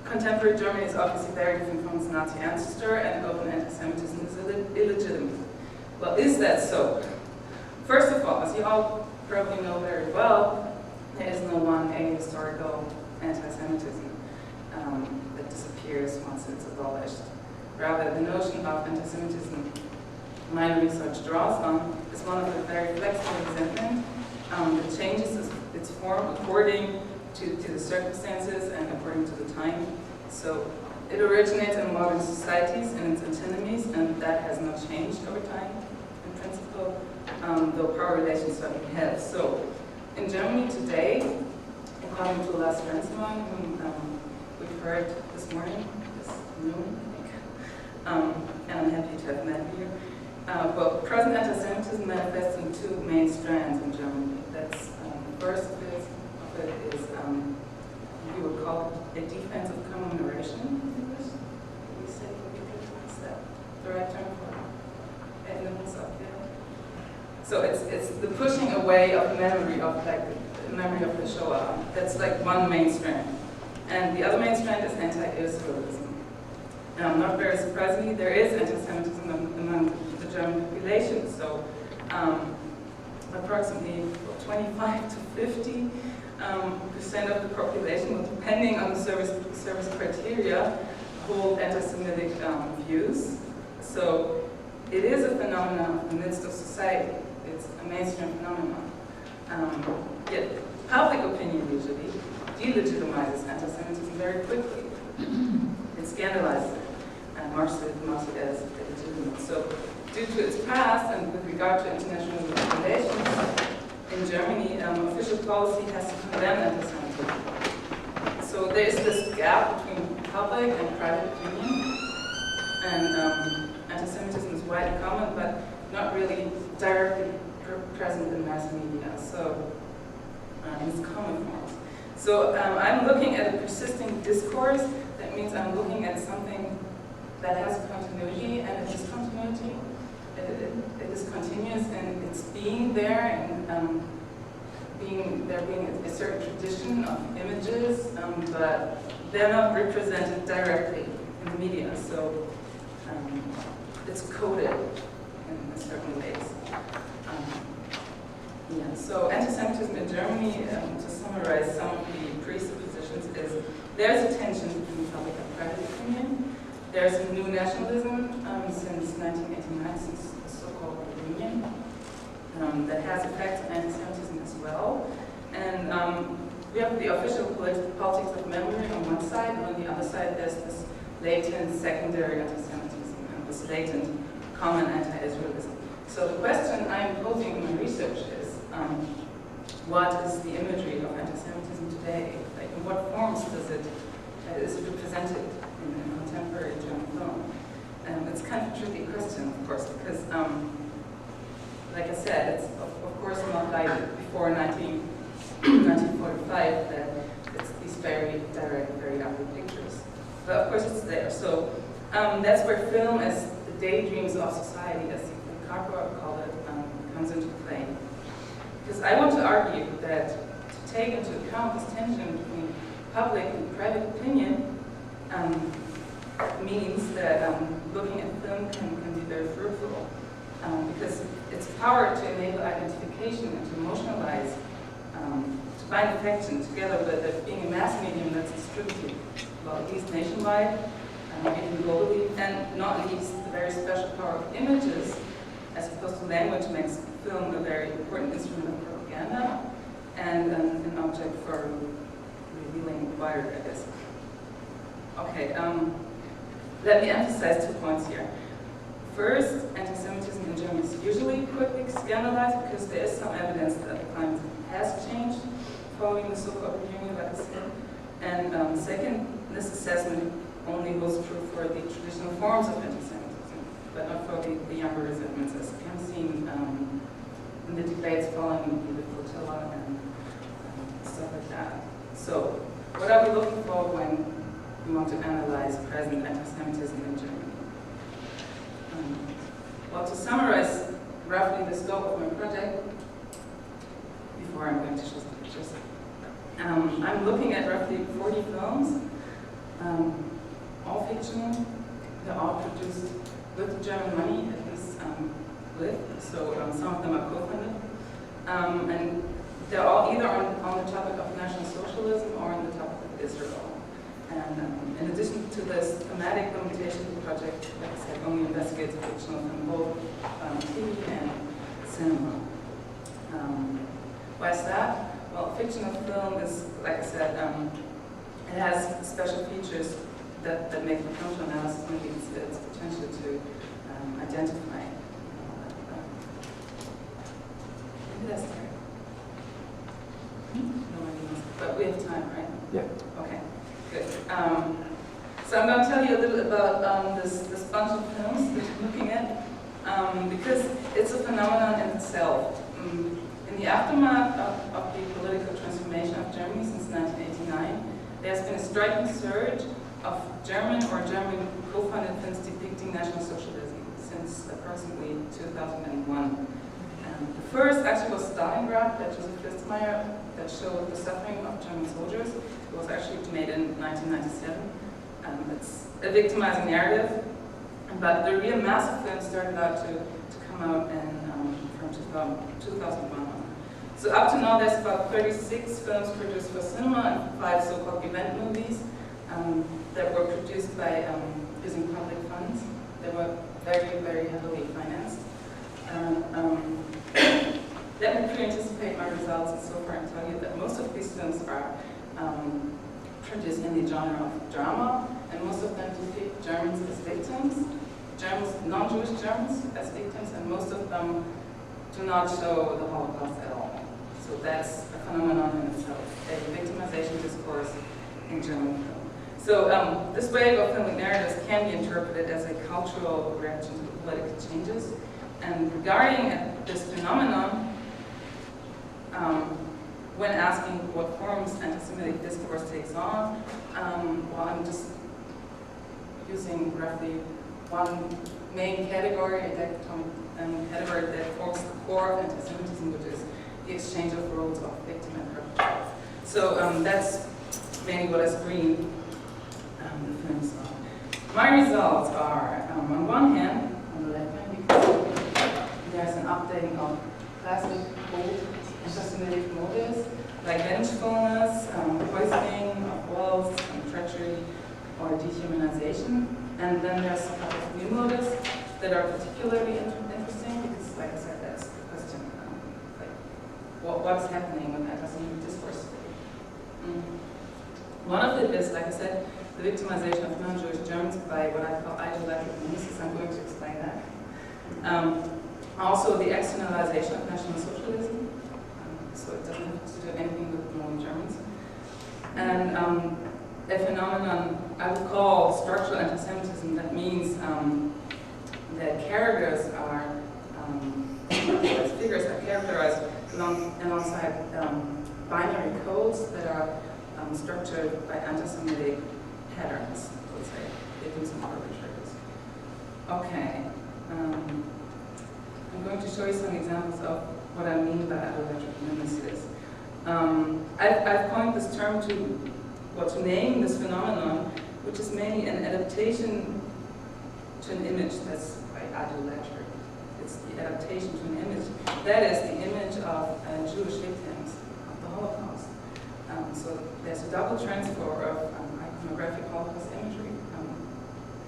contemporary Germany is obviously very different from its Nazi ancestor, and open anti-Semitism is illegitimate. Well, is that so? First of all, as you all probably know very well, there is no one ahistorical anti-Semitism that disappears once it's abolished. Rather, the notion of anti-Semitism my research draws on is one of the very flexible resentment that changes its form according to the circumstances and according to the time. So it originates in modern societies and its antinomies, and that has not changed over time in principle, though power relations certainly have. So in Germany today, according to Lars Rensmann, whom we've heard this morning, this noon, I think, and I'm happy to have met here. Well, present anti-Semitism manifests in two main strands in Germany. That's the first of it is we would call it a defense of commemoration in English. We say is that the right term for evidence of it? So it's the pushing away of memory of memory of the Shoah. That's like one main strand. And the other main strand is anti-Israelism. Not very surprisingly, there is anti-Semitism among the German population. So approximately 25 to 50% of the population, depending on the service criteria, hold anti-Semitic views. So it is a phenomenon in the midst of society. It's a mainstream phenomenon. Yet public opinion usually delegitimizes anti-Semitism very quickly. It scandalizes it and marks it as illegitimate. So due to its past and with regard to international relations, in Germany, official policy has to condemn anti-Semitism. So there is this gap between public and private opinion, and anti-Semitism is widely common, but not really directly present in mass media. So in its common forms. So I'm looking at a persisting discourse. That means I'm looking at something that has a continuity, and it is continuity. It is continuous in its being there, and being a certain tradition of images, but they're not represented directly in the media. So it's coded in certain ways. Yeah. So anti-Semitism in Germany, to summarize some of the presuppositions, is there's a tension between public and private opinion. There's a new nationalism since 1989, since the so-called Union, that has effects on anti-Semitism as well. And we have the official politics of memory on one side, and on the other side there's this latent secondary anti-Semitism and this latent common anti-Israelism. So the question I'm posing in my research is, what is the imagery of anti-Semitism today? Like, in what forms is it represented in contemporary German film? It's kind of a tricky question, of course, because, like I said, it's of course not like before 1945 that it's these very direct, very ugly pictures. But of course it's there. So that's where film as the daydreams of society, as Carper called it, comes into play. Because I want to argue that to take into account this tension between public and private opinion means that looking at film can be very fruitful. Because its power to enable identification and to emotionalize, to bind affection together with it being a mass medium that's distributed, well, at least nationwide, even globally, and not least the very special power of images, as opposed to language, makes film a very important instrument of propaganda and an object for revealing wired, I guess. Okay, let me emphasize 2 points here. First, anti-Semitism in Germany is usually quickly scandalized because there is some evidence that the climate has changed following the so-called reunion, like I said. And second, this assessment only holds true for the traditional forms of anti-Semitism, but not for the younger resentments, as we have seen in the debates following the flotilla and stuff like that. So, what are we looking for when we want to analyze present anti-Semitism in Germany? Well, to summarize roughly the scope of my project, before I'm going to show some pictures, I'm looking at roughly 40 films, all fictional. They're all produced with German money, at least so some of them are co-funded. And they're all either on the topic of National Socialism or on the topic of Israel. And in addition to this thematic limitation, the project, like I said, only investigates fictional from both TV and cinema. Why is that? Well, fictional film is, like I said, it has special features that make the counter analysis maybe its potential to identify. Maybe that's there. No one knows. But we have time, right? Yeah. Okay. Good. So I'm going to tell you a little about this bunch of films that you're looking at, because it's a phenomenon in itself. In the aftermath of the political transformation of Germany since 1989, there's been a striking surge of German or German co-funded films depicting National Socialism since approximately 2001. The first actually was Stalingrad by Joseph Fistmeyer that showed the suffering of German soldiers. It was actually made in 1997. It's a victimizing narrative, but the real massive film started out to come out from 2001. So up to now, there's about 36 films produced for cinema and 5 so-called event movies that were produced by using public funds. They were very, very heavily financed. Let me pre-anticipate my results and so far and tell you that most of these films are produced in the genre of drama, and most of them depict Germans as victims, non-Jewish Germans as victims, and most of them do not show the Holocaust at all. So that's a phenomenon in itself, a victimization discourse in German film. So this wave of filmic narratives can be interpreted as a cultural reaction to the political changes. And regarding this phenomenon, when asking what forms anti-Semitic discourse takes on, well, I'm just using roughly one main category, a dichotomic category that forms the core of anti-Semitism, which is the exchange of roles of victim and perpetrator. So that's mainly what I screen the films on. My results are, on one hand, on the left hand, you can see there's an updating of classic old anti-Semitic motives, like vengefulness, poisoning of walls, treachery, or dehumanization. And then there's a couple of new motives that are particularly interesting because, like I said, that's the question, what's happening with anti-Semitic discourse today. One of it is, like I said, the victimization of non-Jewish Germans by what I call ideological mimesis. I'm going to explain that. Also, the externalization of National Socialism, so it doesn't have to do anything with known Germans. And a phenomenon I would call structural anti-Semitism. That means that characters are, figures are characterized alongside binary codes that are structured by anti-Semitic patterns, let's say, victims and perpetrators. Okay, I'm going to show you some examples of what I mean by ideological nemesis. I've coined this term to name this phenomenon, which is mainly an adaptation to an image that's quite ideological. It's the adaptation to an image. That is the image of Jewish victims of the Holocaust. So there's a double transfer of iconographic Holocaust imagery.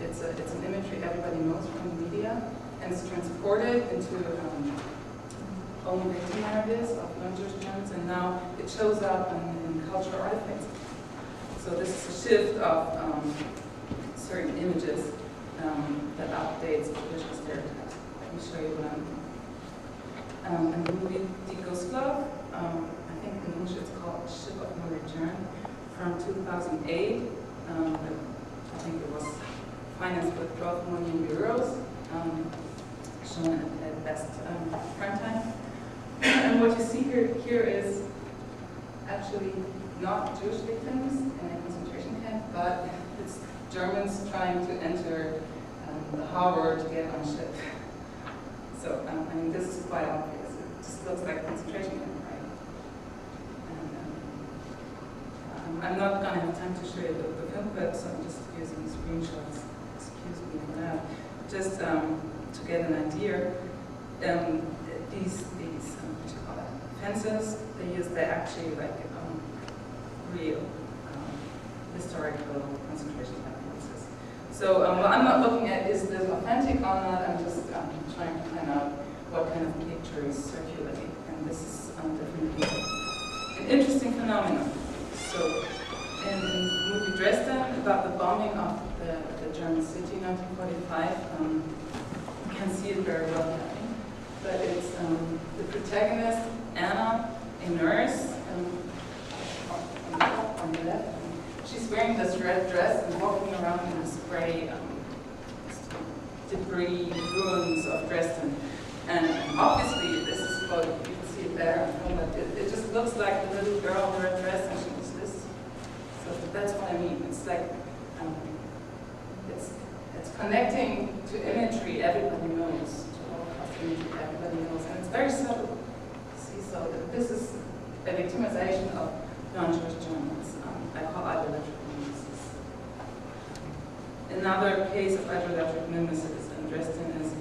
It's an imagery everybody knows from the media, and it's transported into own victim narratives of non-Jewish Germans, and now it shows up in cultural artifacts. So this is a shift of certain images that updates traditional stereotypes. Let me show you one. In the movie Die Gustloff, I think in English it's called Ship of No Return, from 2008. I think it was financed with 12 million euros, shown at best prime time. And what you see here is actually not Jewish victims in a concentration camp, but it's Germans trying to enter the harbor to get on a ship. So, I mean, this is quite obvious. It just looks like a concentration camp, right? And I'm not going to have time to show you the film clip, so I'm just using screenshots. Excuse me for that. Just to get an idea, these what you call it, fences they're actually like real historical concentration camp fences. So what I'm not looking at is this authentic or not. I'm just trying to find out what kind of picture is circulating, and this is definitely an interesting phenomenon. So in the movie Dresden, about the bombing of the German city in 1945, you can see it very well happening. But it's the protagonist, Anna, a nurse, on the left. She's wearing this red dress and walking around in this gray debris ruins of Dresden. And obviously, this is what you can see it there. But it just looks like the little girl in the red dress, and she was this. So that's what I mean. It's like it's connecting to imagery everybody knows, to Holocaust imagery everybody knows, and it's very subtle. See, so this is a victimization of non-Jewish Germans. I call ideological nemesis. Another case of ideological nemesis in Dresden is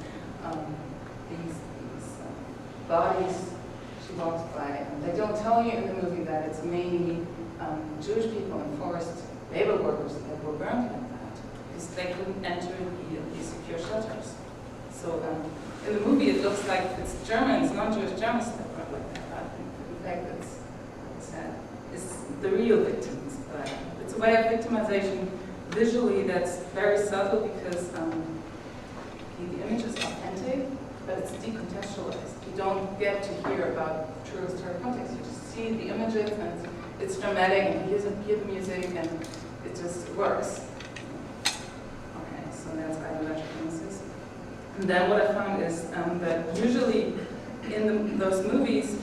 these bodies she walks by. They don't tell you in the movie that it's mainly Jewish people and forced labor workers that were burned like that, because they couldn't enter the secure shelters. So in the movie it looks like it's Germans, non-Jewish Germans that burned like that. In fact, it's sad. It's the real victims. But it's a way of victimization visually that's very subtle, because the image is authentic, but it's decontextualized. You don't get to hear about true historical context. You just see the images, and it's dramatic, and you hear the music, and it just works. Okay, so that's ideological nemesis. And then what I found is that usually in those movies,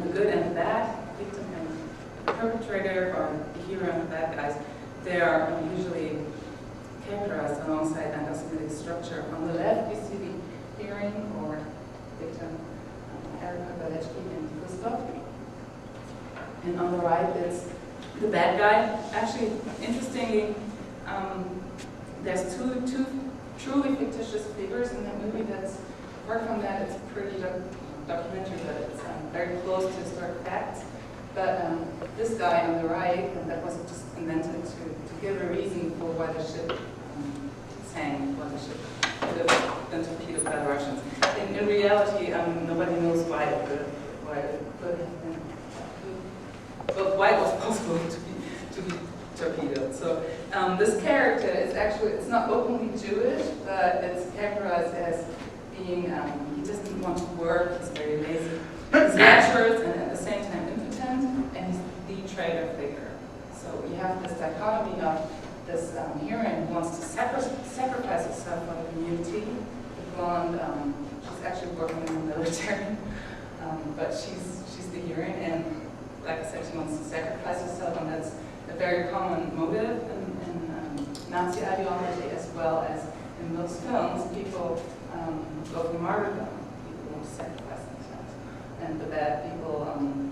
the good and the bad, victim and the perpetrator, or the hero and the bad guys, they are usually characterized alongside anti-Semitic structure. On the left, you see the hearing or victim, Erika Balechki and Gustav. And on the right, it's the bad guy. Actually, interestingly, there's two truly fictitious figures in that movie. That's, apart from that, it's pretty documentary, but it's very close to historic facts. But this guy on the right, and that was just invented to give a reason for why the ship sank, why the ship could have been torpedoed by the Russians. In reality, nobody knows why it could have been, but why it was possible to be torpedoed. So this character is actually, it's not openly Jewish, but it's characterized as being, he doesn't want to work, he's very lazy. He's lecturers and at the same time impotent, and he's the traitor figure. So you have this dichotomy of this heroine who wants to sacrifice herself for the community. The blonde, she's actually working in the military, but she's the heroine, and like I said, she wants to sacrifice herself, and that's a very common motive in Nazi ideology, as well as in those films. People go for martyrdom. People want to sacrifice themselves, and the bad people,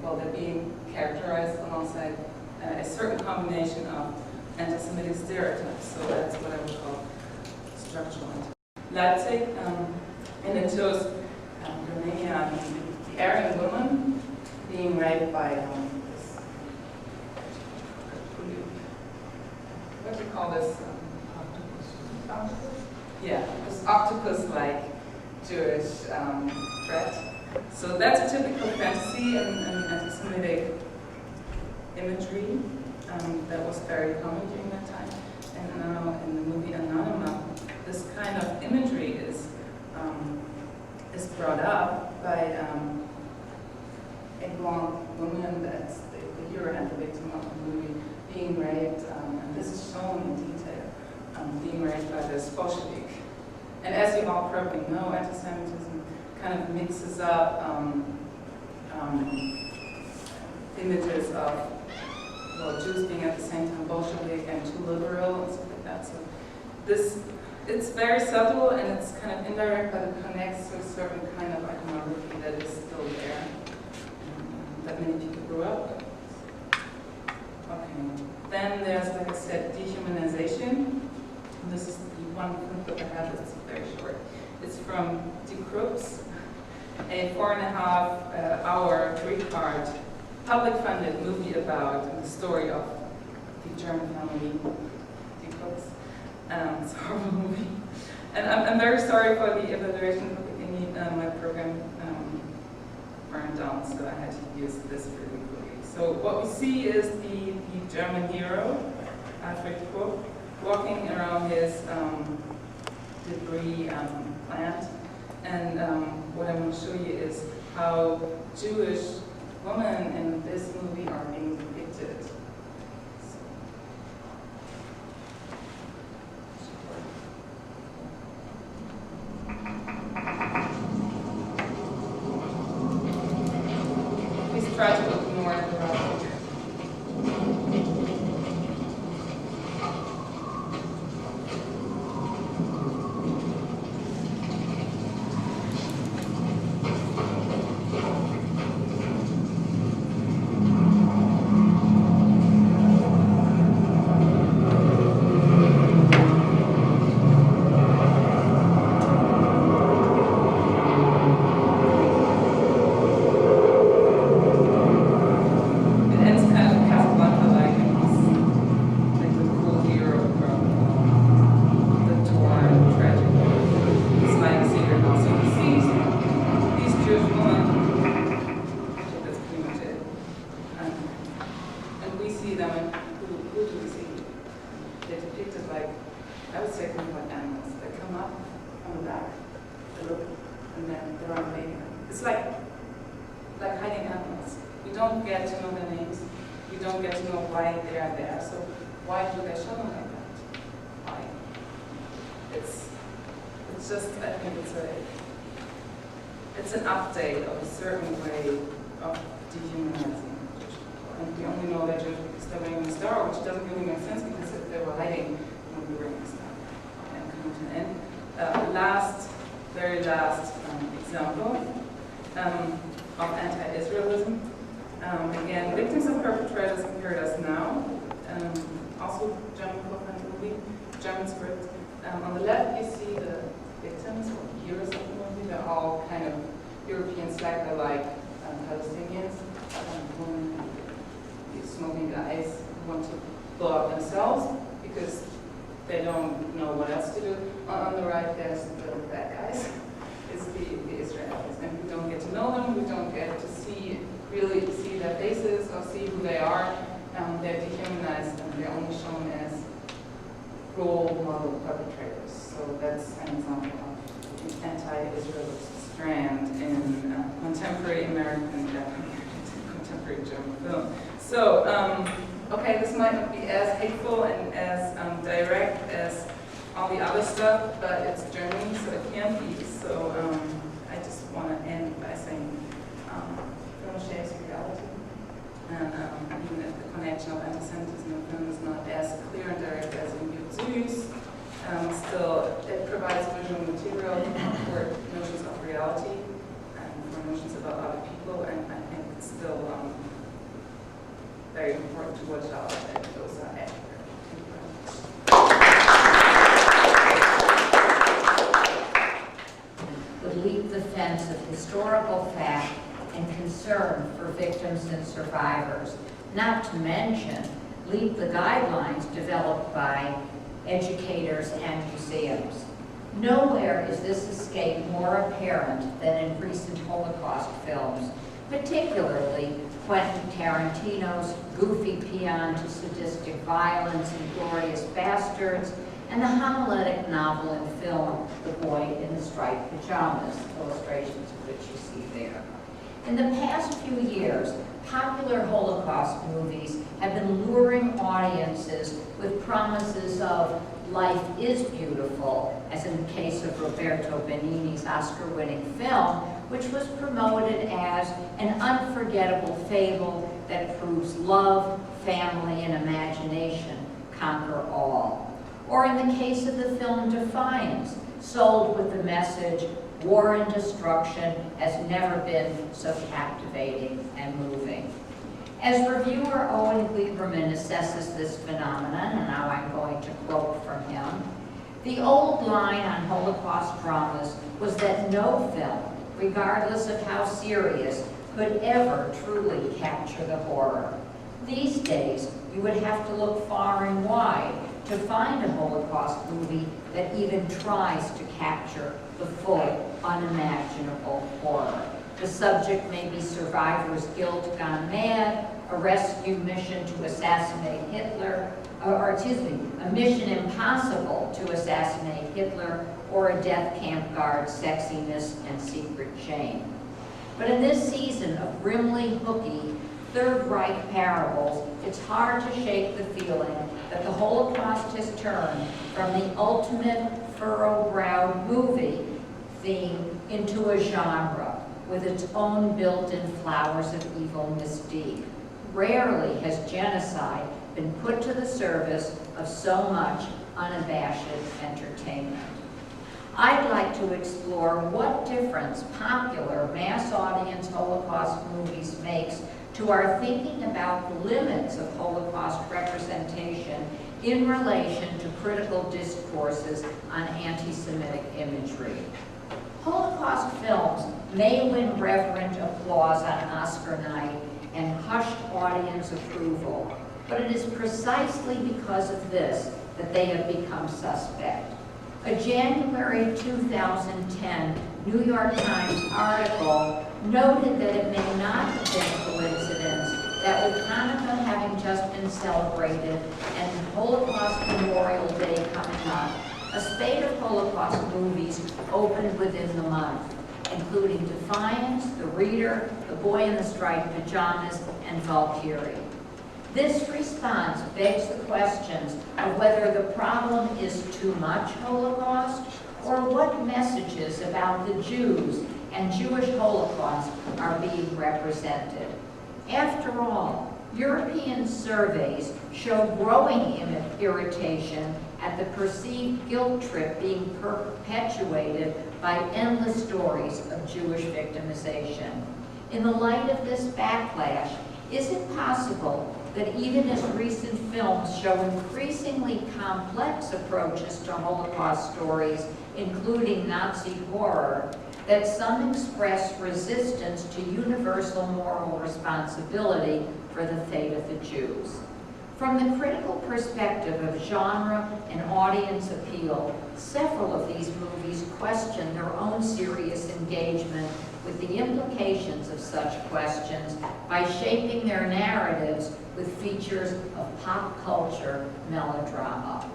well, they're being characterized alongside a certain combination of anti-Semitic stereotypes. So that's what I would call structural anti-Semitism. Leipzig, and it shows Romania, the Aryan woman being raped by this, what do you call this? Octopus? Yeah, this octopus-like Jewish threat. So that's a typical fantasy and anti-Semitic imagery that was very common during that time. And now in the movie Anonymous, this kind of imagery is brought up by a blonde woman that's the hero and the victim of the movie being raped, and this is shown in detail, being raped by this Bolshevik. And as you all probably know, anti-Semitism kind of mixes up images of, well, Jews being at the same time Bolshevik and too liberal and stuff like that. So it's very subtle and it's kind of indirect, but it connects to a certain kind of iconography that is still there, that many people grew up with. Okay. Then there's, like I said, dehumanization. This is the one clip that I have. It's very short. It's from Die Krupps, a 4.5-hour three-part public-funded movie about the story of the German family, Die Krupps. It's a horrible movie. And I'm very sorry for the evaluation of the beginning. My program burned down, so I had to use this really quickly. So what we see is the German hero, Alfred Krupp, walking around his debris plant. And what I want to show you is how Jewish women in this movie are being depicted. Please try to ignore the wrong picture. It's an update of a certain way of dehumanizing Jewish people. And we only know that Jews because they're wearing the star, which doesn't really make sense because if they were hiding, they would be wearing the star. And coming to an end. Very last example of anti-Israelism. Again, victims and perpetrators in Paradise Now. Also German co-funded movie, German script. On the left you see the victims or heroes of the movie. They're all kind of Europeans, like they're like Palestinians, these smoking guys who want to blow up themselves because they don't know what else to do. On the right, there's the bad guys. It's the Israelis, and we don't get to know them. We don't get to really see their faces or see who they are. They're dehumanized, and they're only shown as role model perpetrators. So that's an example of anti-Israelism. strand in contemporary American, contemporary German film. So, okay, this might not be as hateful and as direct as all the other stuff, but it's Germany, so it can be. So I just want to end by saying film shapes reality. And even if the connection of anti-Semitism in film is not as clear and direct as in YIISA, still it provides visual material for notions of reality and for notions about other people, and I think it's still very important to watch out that those are accurate. Would leap the fence of historical fact and concern for victims and survivors, not to mention leap the guidelines developed by educators and museums. Nowhere is this escape more apparent than in recent Holocaust films, particularly Quentin Tarantino's goofy paean to sadistic violence in Glorious Bastards, and the homiletic novel and film The Boy in the Striped Pajamas, illustrations of which you see there. In the past few years, popular Holocaust movies have been luring audiences with promises of life is beautiful, as in the case of Roberto Benigni's Oscar-winning film, which was promoted as an unforgettable fable that proves love, family, and imagination conquer all. Or in the case of the film Defiance, sold with the message, war and destruction has never been so captivating and moving. As reviewer Owen Gleiberman assesses this phenomenon, and now I'm going to quote from him, the old line on Holocaust dramas was that no film, regardless of how serious, could ever truly capture the horror. These days, you would have to look far and wide to find a Holocaust movie that even tries to capture the full, unimaginable horror. The subject may be survivors' guilt gone mad, a rescue mission to assassinate Hitler, a mission impossible to assassinate Hitler, or a death camp guard's sexiness and secret shame. But in this season of grimly hooky Third Reich parables, it's hard to shake the feeling that the Holocaust has turned from the ultimate furrow-browed movie theme into a genre with its own built-in flowers of evil mystique. Rarely has genocide been put to the service of so much unabashed entertainment. I'd like to explore what difference popular mass audience Holocaust movies makes to our thinking about the limits of Holocaust representation in relation to critical discourses on anti-Semitic imagery. Holocaust films may win reverent applause on Oscar night and hushed audience approval, but it is precisely because of this that they have become suspect. A January 2010 New York Times article noted that it may not have been a coincidence that with Hanukkah having just been celebrated and Holocaust Memorial Day coming up, a spate of Holocaust movies opened within the month, including Defiance, The Reader, The Boy in the Striped Pajamas, and Valkyrie. This response begs the questions of whether the problem is too much Holocaust or what messages about the Jews and Jewish Holocaust are being represented. After all, European surveys show growing irritation at the perceived guilt trip being perpetuated by endless stories of Jewish victimization. In the light of this backlash, is it possible that even as recent films show increasingly complex approaches to Holocaust stories, including Nazi horror, that some express resistance to universal moral responsibility for the fate of the Jews? From the critical perspective of genre and audience appeal, several of these movies question their own serious engagement with the implications of such questions by shaping their narratives with features of pop culture melodrama.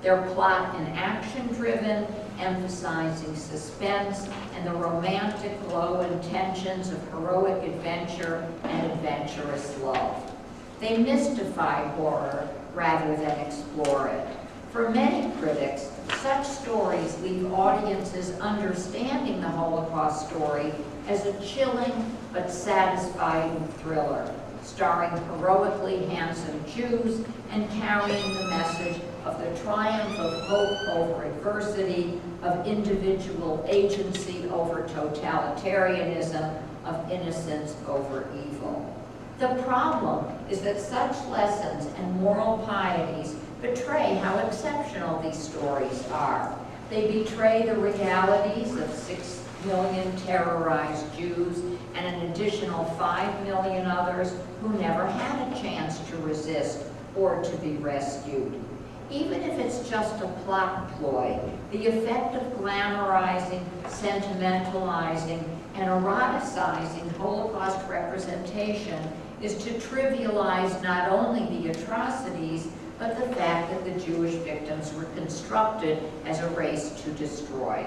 They're plot and action driven emphasizing suspense and the romantic glow and tensions of heroic adventure and adventurous love. They mystify horror rather than explore it. For many critics, such stories leave audiences understanding the Holocaust story as a chilling but satisfying thriller, starring heroically handsome Jews and carrying the message of the triumph of hope over adversity, of individual agency over totalitarianism, of innocence over evil. The problem is that such lessons and moral pieties betray how exceptional these stories are. They betray the realities of 6 million terrorized Jews and an additional 5 million others who never had a chance to resist or to be rescued. Even if it's just a plot ploy, the effect of glamorizing, sentimentalizing, and eroticizing Holocaust representation is to trivialize not only the atrocities, but the fact that the Jewish victims were constructed as a race to destroy.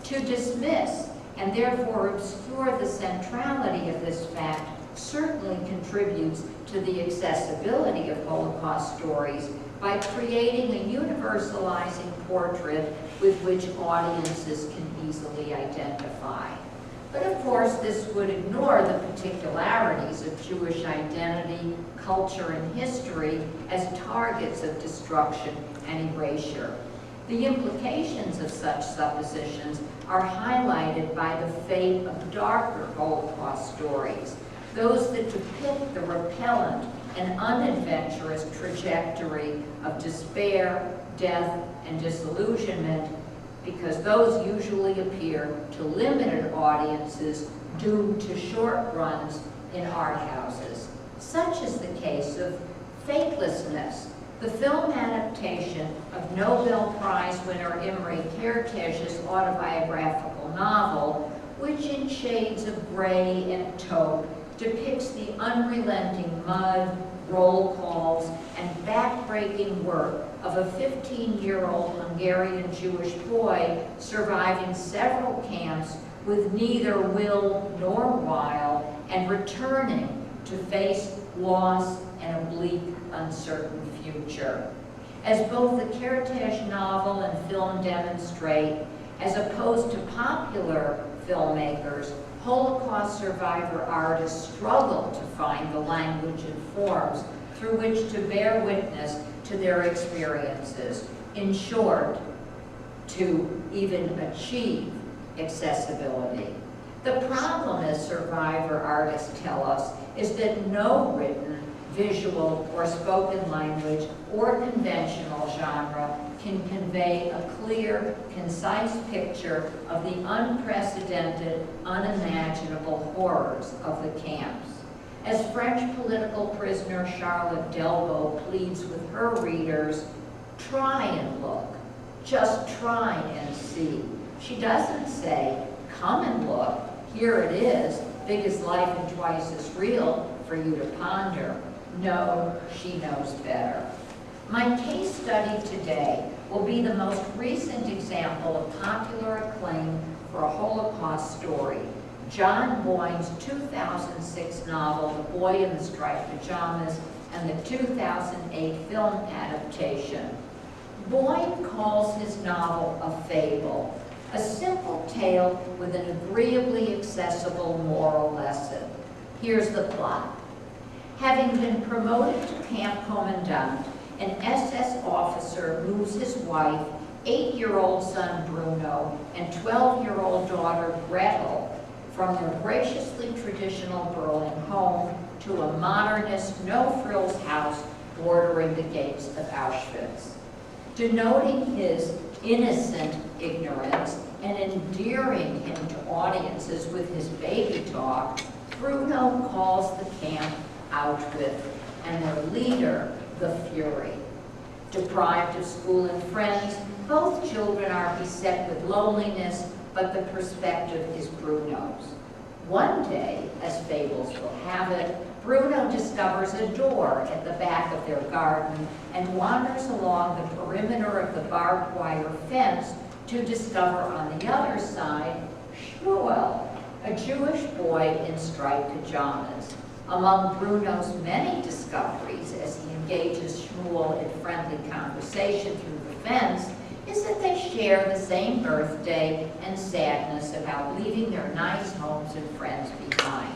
To dismiss and therefore obscure the centrality of this fact certainly contributes to the accessibility of Holocaust stories by creating a universalizing portrait with which audiences can easily identify. But of course, this would ignore the particularities of Jewish identity, culture, and history as targets of destruction and erasure. The implications of such suppositions are highlighted by the fate of darker Holocaust stories, those that depict the repellent and unadventurous trajectory of despair, death, and disillusionment, because those usually appeal to limited audiences doomed to short runs in art houses. Such is the case of Fatelessness, the film adaptation of Nobel Prize winner Imre Kertész's autobiographical novel, which in shades of gray and taupe depicts the unrelenting mud, roll calls, and backbreaking work of a 15-year-old Hungarian Jewish boy surviving several camps with neither will nor wile and returning to face loss and a bleak, uncertain future. As both the Kertész novel and film demonstrate, as opposed to popular filmmakers, Holocaust survivor artists struggle to find the language and forms through which to bear witness to their experiences. In short, to even achieve accessibility. The problem, as survivor artists tell us, is that no written, visual, or spoken language or conventional genre can convey a clear, concise picture of the unprecedented, unimaginable horrors of the camps. As French political prisoner Charlotte Delvaux pleads with her readers, try and look, just try and see. She doesn't say, come and look, here it is, big as life and twice as real, for you to ponder. No, she knows better. My case study today will be the most recent example of popular acclaim for a Holocaust story, John Boyne's 2006 novel, The Boy in the Striped Pajamas, and the 2008 film adaptation. Boyne calls his novel a fable, a simple tale with an agreeably accessible moral lesson. Here's the plot. Having been promoted to Camp Commandant, an SS officer moves his wife, 8-year-old son Bruno, and 12-year-old daughter Gretel from their graciously traditional Berlin home to a modernist, no-frills house bordering the gates of Auschwitz. Denoting his innocent ignorance and endearing him to audiences with his baby talk, Bruno calls the camp Auschwitz and their leader, the Fury. Deprived of school and friends, both children are beset with loneliness, but the perspective is Bruno's. One day, as fables will have it, Bruno discovers a door at the back of their garden and wanders along the perimeter of the barbed wire fence to discover on the other side Shmuel, a Jewish boy in striped pajamas. Among Bruno's many discoveries as he engages Shmuel in friendly conversation through the fence is that they share the same birthday and sadness about leaving their nice homes and friends behind.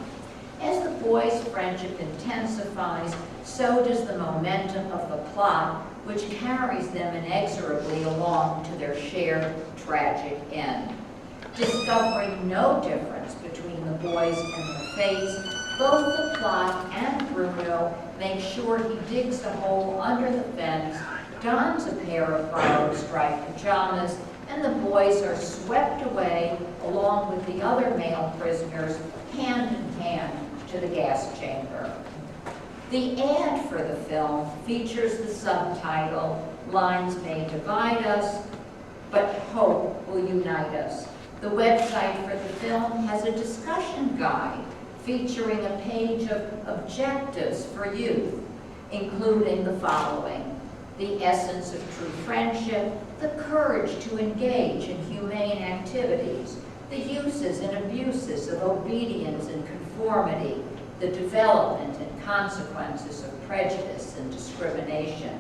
As the boys' friendship intensifies, so does the momentum of the plot, which carries them inexorably along to their shared tragic end. Discovering no difference between the boys and their fates, both the plot and Bruno make sure he digs a hole under the fence, dons a pair of borrowed striped pajamas, and the boys are swept away along with the other male prisoners, hand in hand, to the gas chamber. The ad for the film features the subtitle, "Lines may divide us, but hope will unite us." The website for the film has a discussion guide featuring a page of objectives for youth, including the following: the essence of true friendship, the courage to engage in humane activities, the uses and abuses of obedience and conformity, the development and consequences of prejudice and discrimination.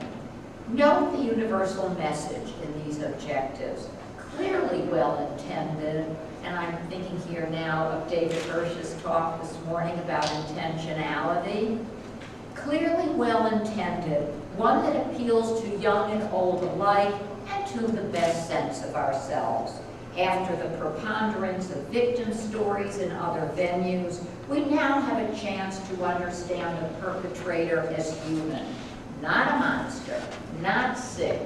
Note the universal message in these objectives, clearly well-intended, and I'm thinking here now of David Hirsch's talk this morning about intentionality. Clearly well-intended, one that appeals to young and old alike and to the best sense of ourselves. After the preponderance of victim stories in other venues, we now have a chance to understand the perpetrator as human, not a monster, not sick,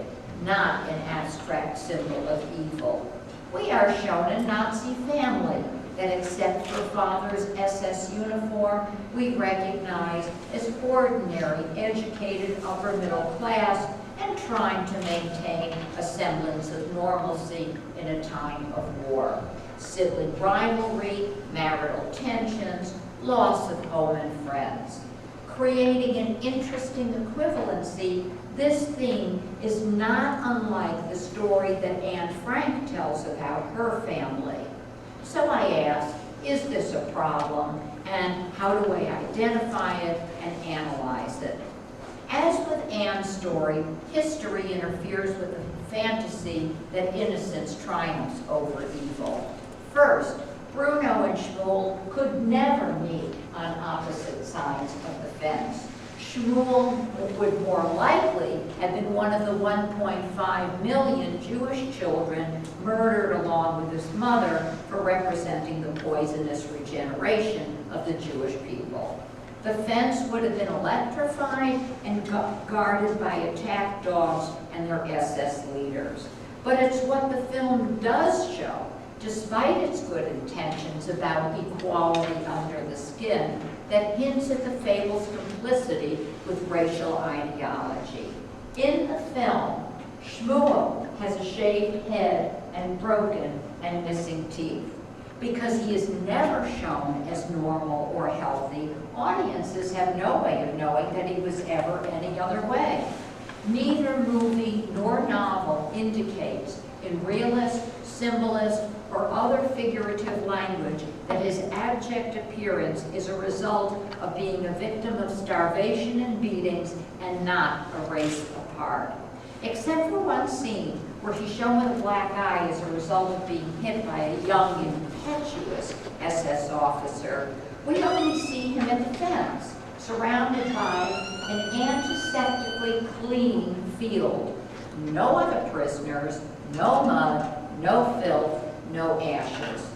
not an abstract symbol of evil. We are shown a Nazi family that, except for father's SS uniform, we recognize as ordinary, educated, upper middle class, and trying to maintain a semblance of normalcy in a time of war. Sibling rivalry, marital tensions, loss of home and friends. Creating an interesting equivalency, this theme is not unlike the story that Anne Frank tells about her family. So I ask, is this a problem, and how do we identify it and analyze it? As with Anne's story, history interferes with the fantasy that innocence triumphs over evil. First, Bruno and Shmuel could never meet on opposite sides of the fence. Shmuel would more likely have been one of the 1.5 million Jewish children murdered along with his mother for representing the poisonous regeneration of the Jewish people. The fence would have been electrified and guarded by attack dogs and their SS leaders. But it's what the film does show, despite its good intentions about equality under the skin, that hints at the fable's complicity with racial ideology. In the film, Shmuel has a shaved head and broken and missing teeth. Because he is never shown as normal or healthy, audiences have no way of knowing that he was ever any other way. Neither movie nor novel indicates in realist, symbolist, or other figurative language that his abject appearance is a result of being a victim of starvation and beatings and not a race apart. Except for one scene where he's shown with a black eye as a result of being hit by a young, impetuous SS officer, we only see him at the fence, surrounded by an antiseptically clean field. No other prisoners, no mud, no filth, no ashes.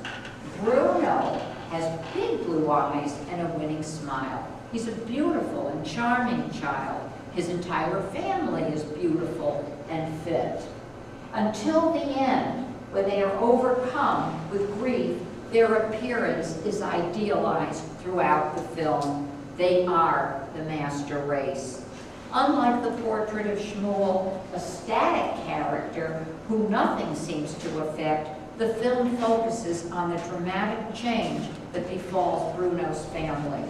Bruno has big blue eyes and a winning smile. He's a beautiful and charming child. His entire family is beautiful and fit. Until the end, when they are overcome with grief, their appearance is idealized throughout the film. They are the master race. Unlike the portrait of Shmuel, a static character who nothing seems to affect, the film focuses on the dramatic change that befalls Bruno's family.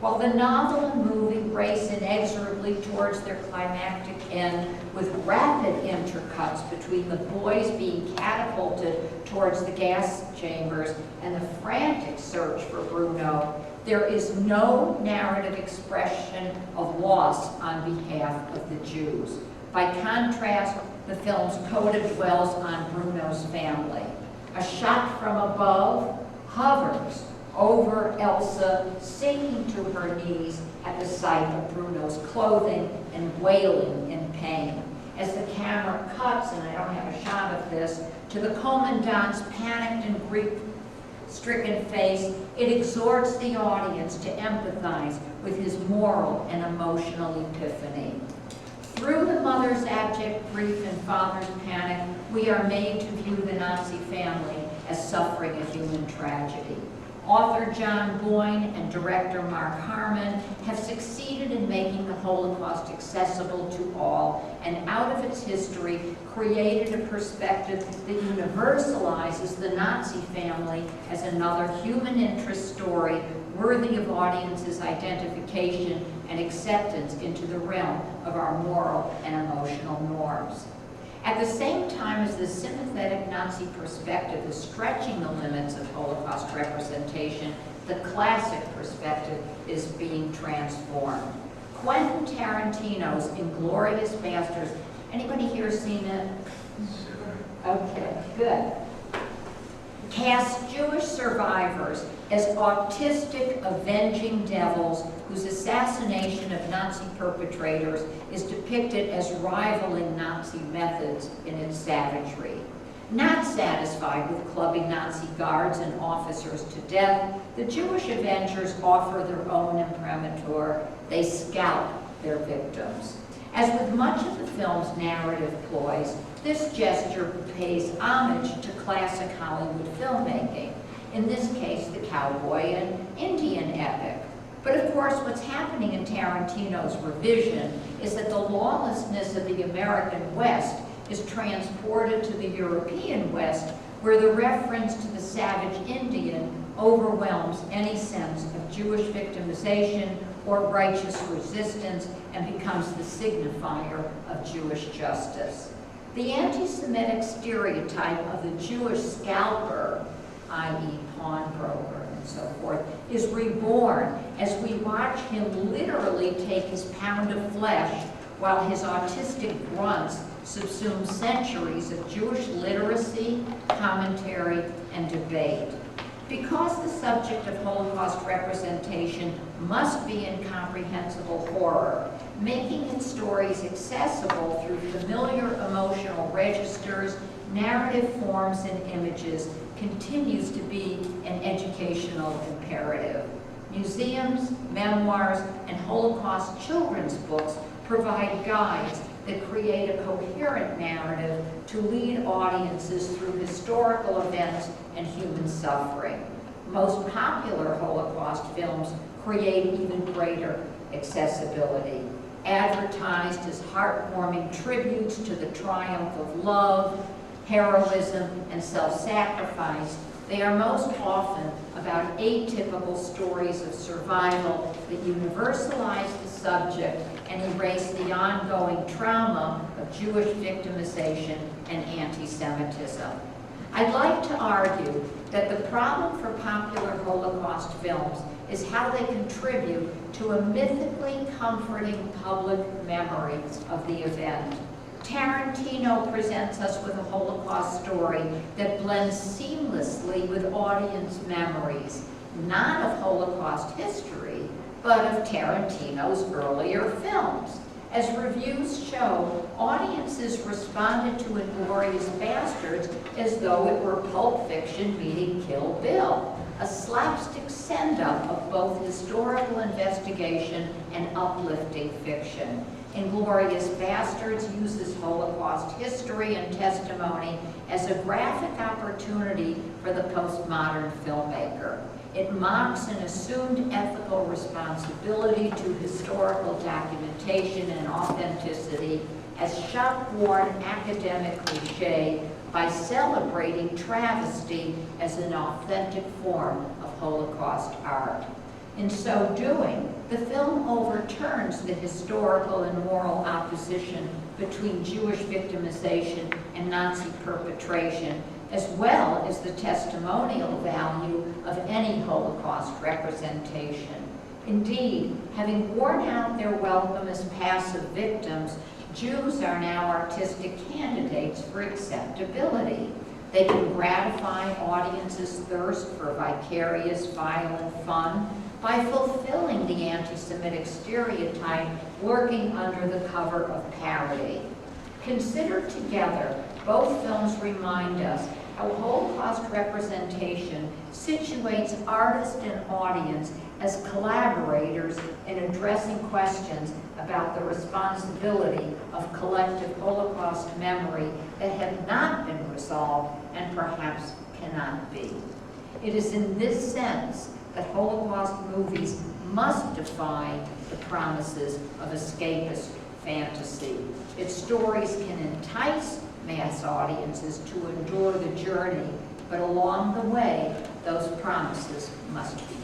While the novel and movie race inexorably rapidly towards their climactic end, with rapid intercuts between the boys being catapulted towards the gas chambers and the frantic search for Bruno, there is no narrative expression of loss on behalf of the Jews. By contrast, the film's coda dwells on Bruno's family. A shot from above hovers over Elsa, sinking to her knees at the sight of Bruno's clothing and wailing in pain. As the camera cuts, and I don't have a shot of this, to the commandant's panicked and grief-stricken face, it exhorts the audience to empathize with his moral and emotional epiphany. Through the mother's abject grief and father's panic, we are made to view the Nazi family as suffering a human tragedy. Author John Boyne and director Mark Harmon have succeeded in making the Holocaust accessible to all, and out of its history created a perspective that universalizes the Nazi family as another human interest story worthy of audiences' identification and acceptance into the realm of our moral and emotional norms. At the same time as the sympathetic Nazi perspective is stretching the limits of Holocaust representation, the classic perspective is being transformed. Quentin Tarantino's Inglourious Basterds, anybody here seen it? Okay, good. Casts Jewish survivors as autistic, avenging devils whose assassination of Nazi perpetrators is depicted as rivaling Nazi methods in its savagery. Not satisfied with clubbing Nazi guards and officers to death, the Jewish avengers offer their own imprimatur. They scalp their victims. As with much of the film's narrative ploys, this gesture pays homage to classic Hollywood filmmaking, in this case the cowboy and Indian epic. But of course, what's happening in Tarantino's revision is that the lawlessness of the American West is transported to the European West, where the reference to the savage Indian overwhelms any sense of Jewish victimization or righteous resistance and becomes the signifier of Jewish justice. The anti-Semitic stereotype of the Jewish scalper, i.e. pawnbroker and so forth, is reborn as we watch him literally take his pound of flesh while his autistic grunts subsume centuries of Jewish literacy, commentary, and debate. Because the subject of Holocaust representation must be incomprehensible horror, making its stories accessible through familiar emotional registers, narrative forms, and images continues to be an educational imperative. Museums, memoirs, and Holocaust children's books provide guides that create a coherent narrative to lead audiences through historical events and human suffering. Most popular Holocaust films create even greater accessibility. Advertised as heartwarming tributes to the triumph of love, heroism, and self-sacrifice, they are most often about atypical stories of survival that universalize the subject and erase the ongoing trauma of Jewish victimization and anti-Semitism. I'd like to argue that the problem for popular Holocaust films is how they contribute to a mythically comforting public memory of the event. Tarantino presents us with a Holocaust story that blends seamlessly with audience memories, not of Holocaust history, but of Tarantino's earlier films. As reviews show, audiences responded to Inglourious Basterds as though it were Pulp Fiction meeting Kill Bill, a slapstick send-up of both historical investigation and uplifting fiction. Inglourious Basterds uses Holocaust history and testimony as a graphic opportunity for the postmodern filmmaker. It mocks an assumed ethical responsibility to historical documentation and authenticity as shop-worn academic cliché by celebrating travesty as an authentic form of Holocaust art. In so doing, the film overturns the historical and moral opposition between Jewish victimization and Nazi perpetration, as well as the testimonial value of any Holocaust representation. Indeed, having worn out their welcome as passive victims, Jews are now artistic candidates for acceptability. They can gratify audiences' thirst for vicarious, violent fun by fulfilling the anti-Semitic stereotype lurking under the cover of parody. Considered together, both films remind us how Holocaust representation situates artist and audience as collaborators in addressing questions about the responsibility of collective Holocaust memory that have not been resolved and perhaps cannot be. It is in this sense that Holocaust movies must defy the promises of escapist fantasy. Its stories can entice mass audiences to endure the journey, but along the way, those promises must be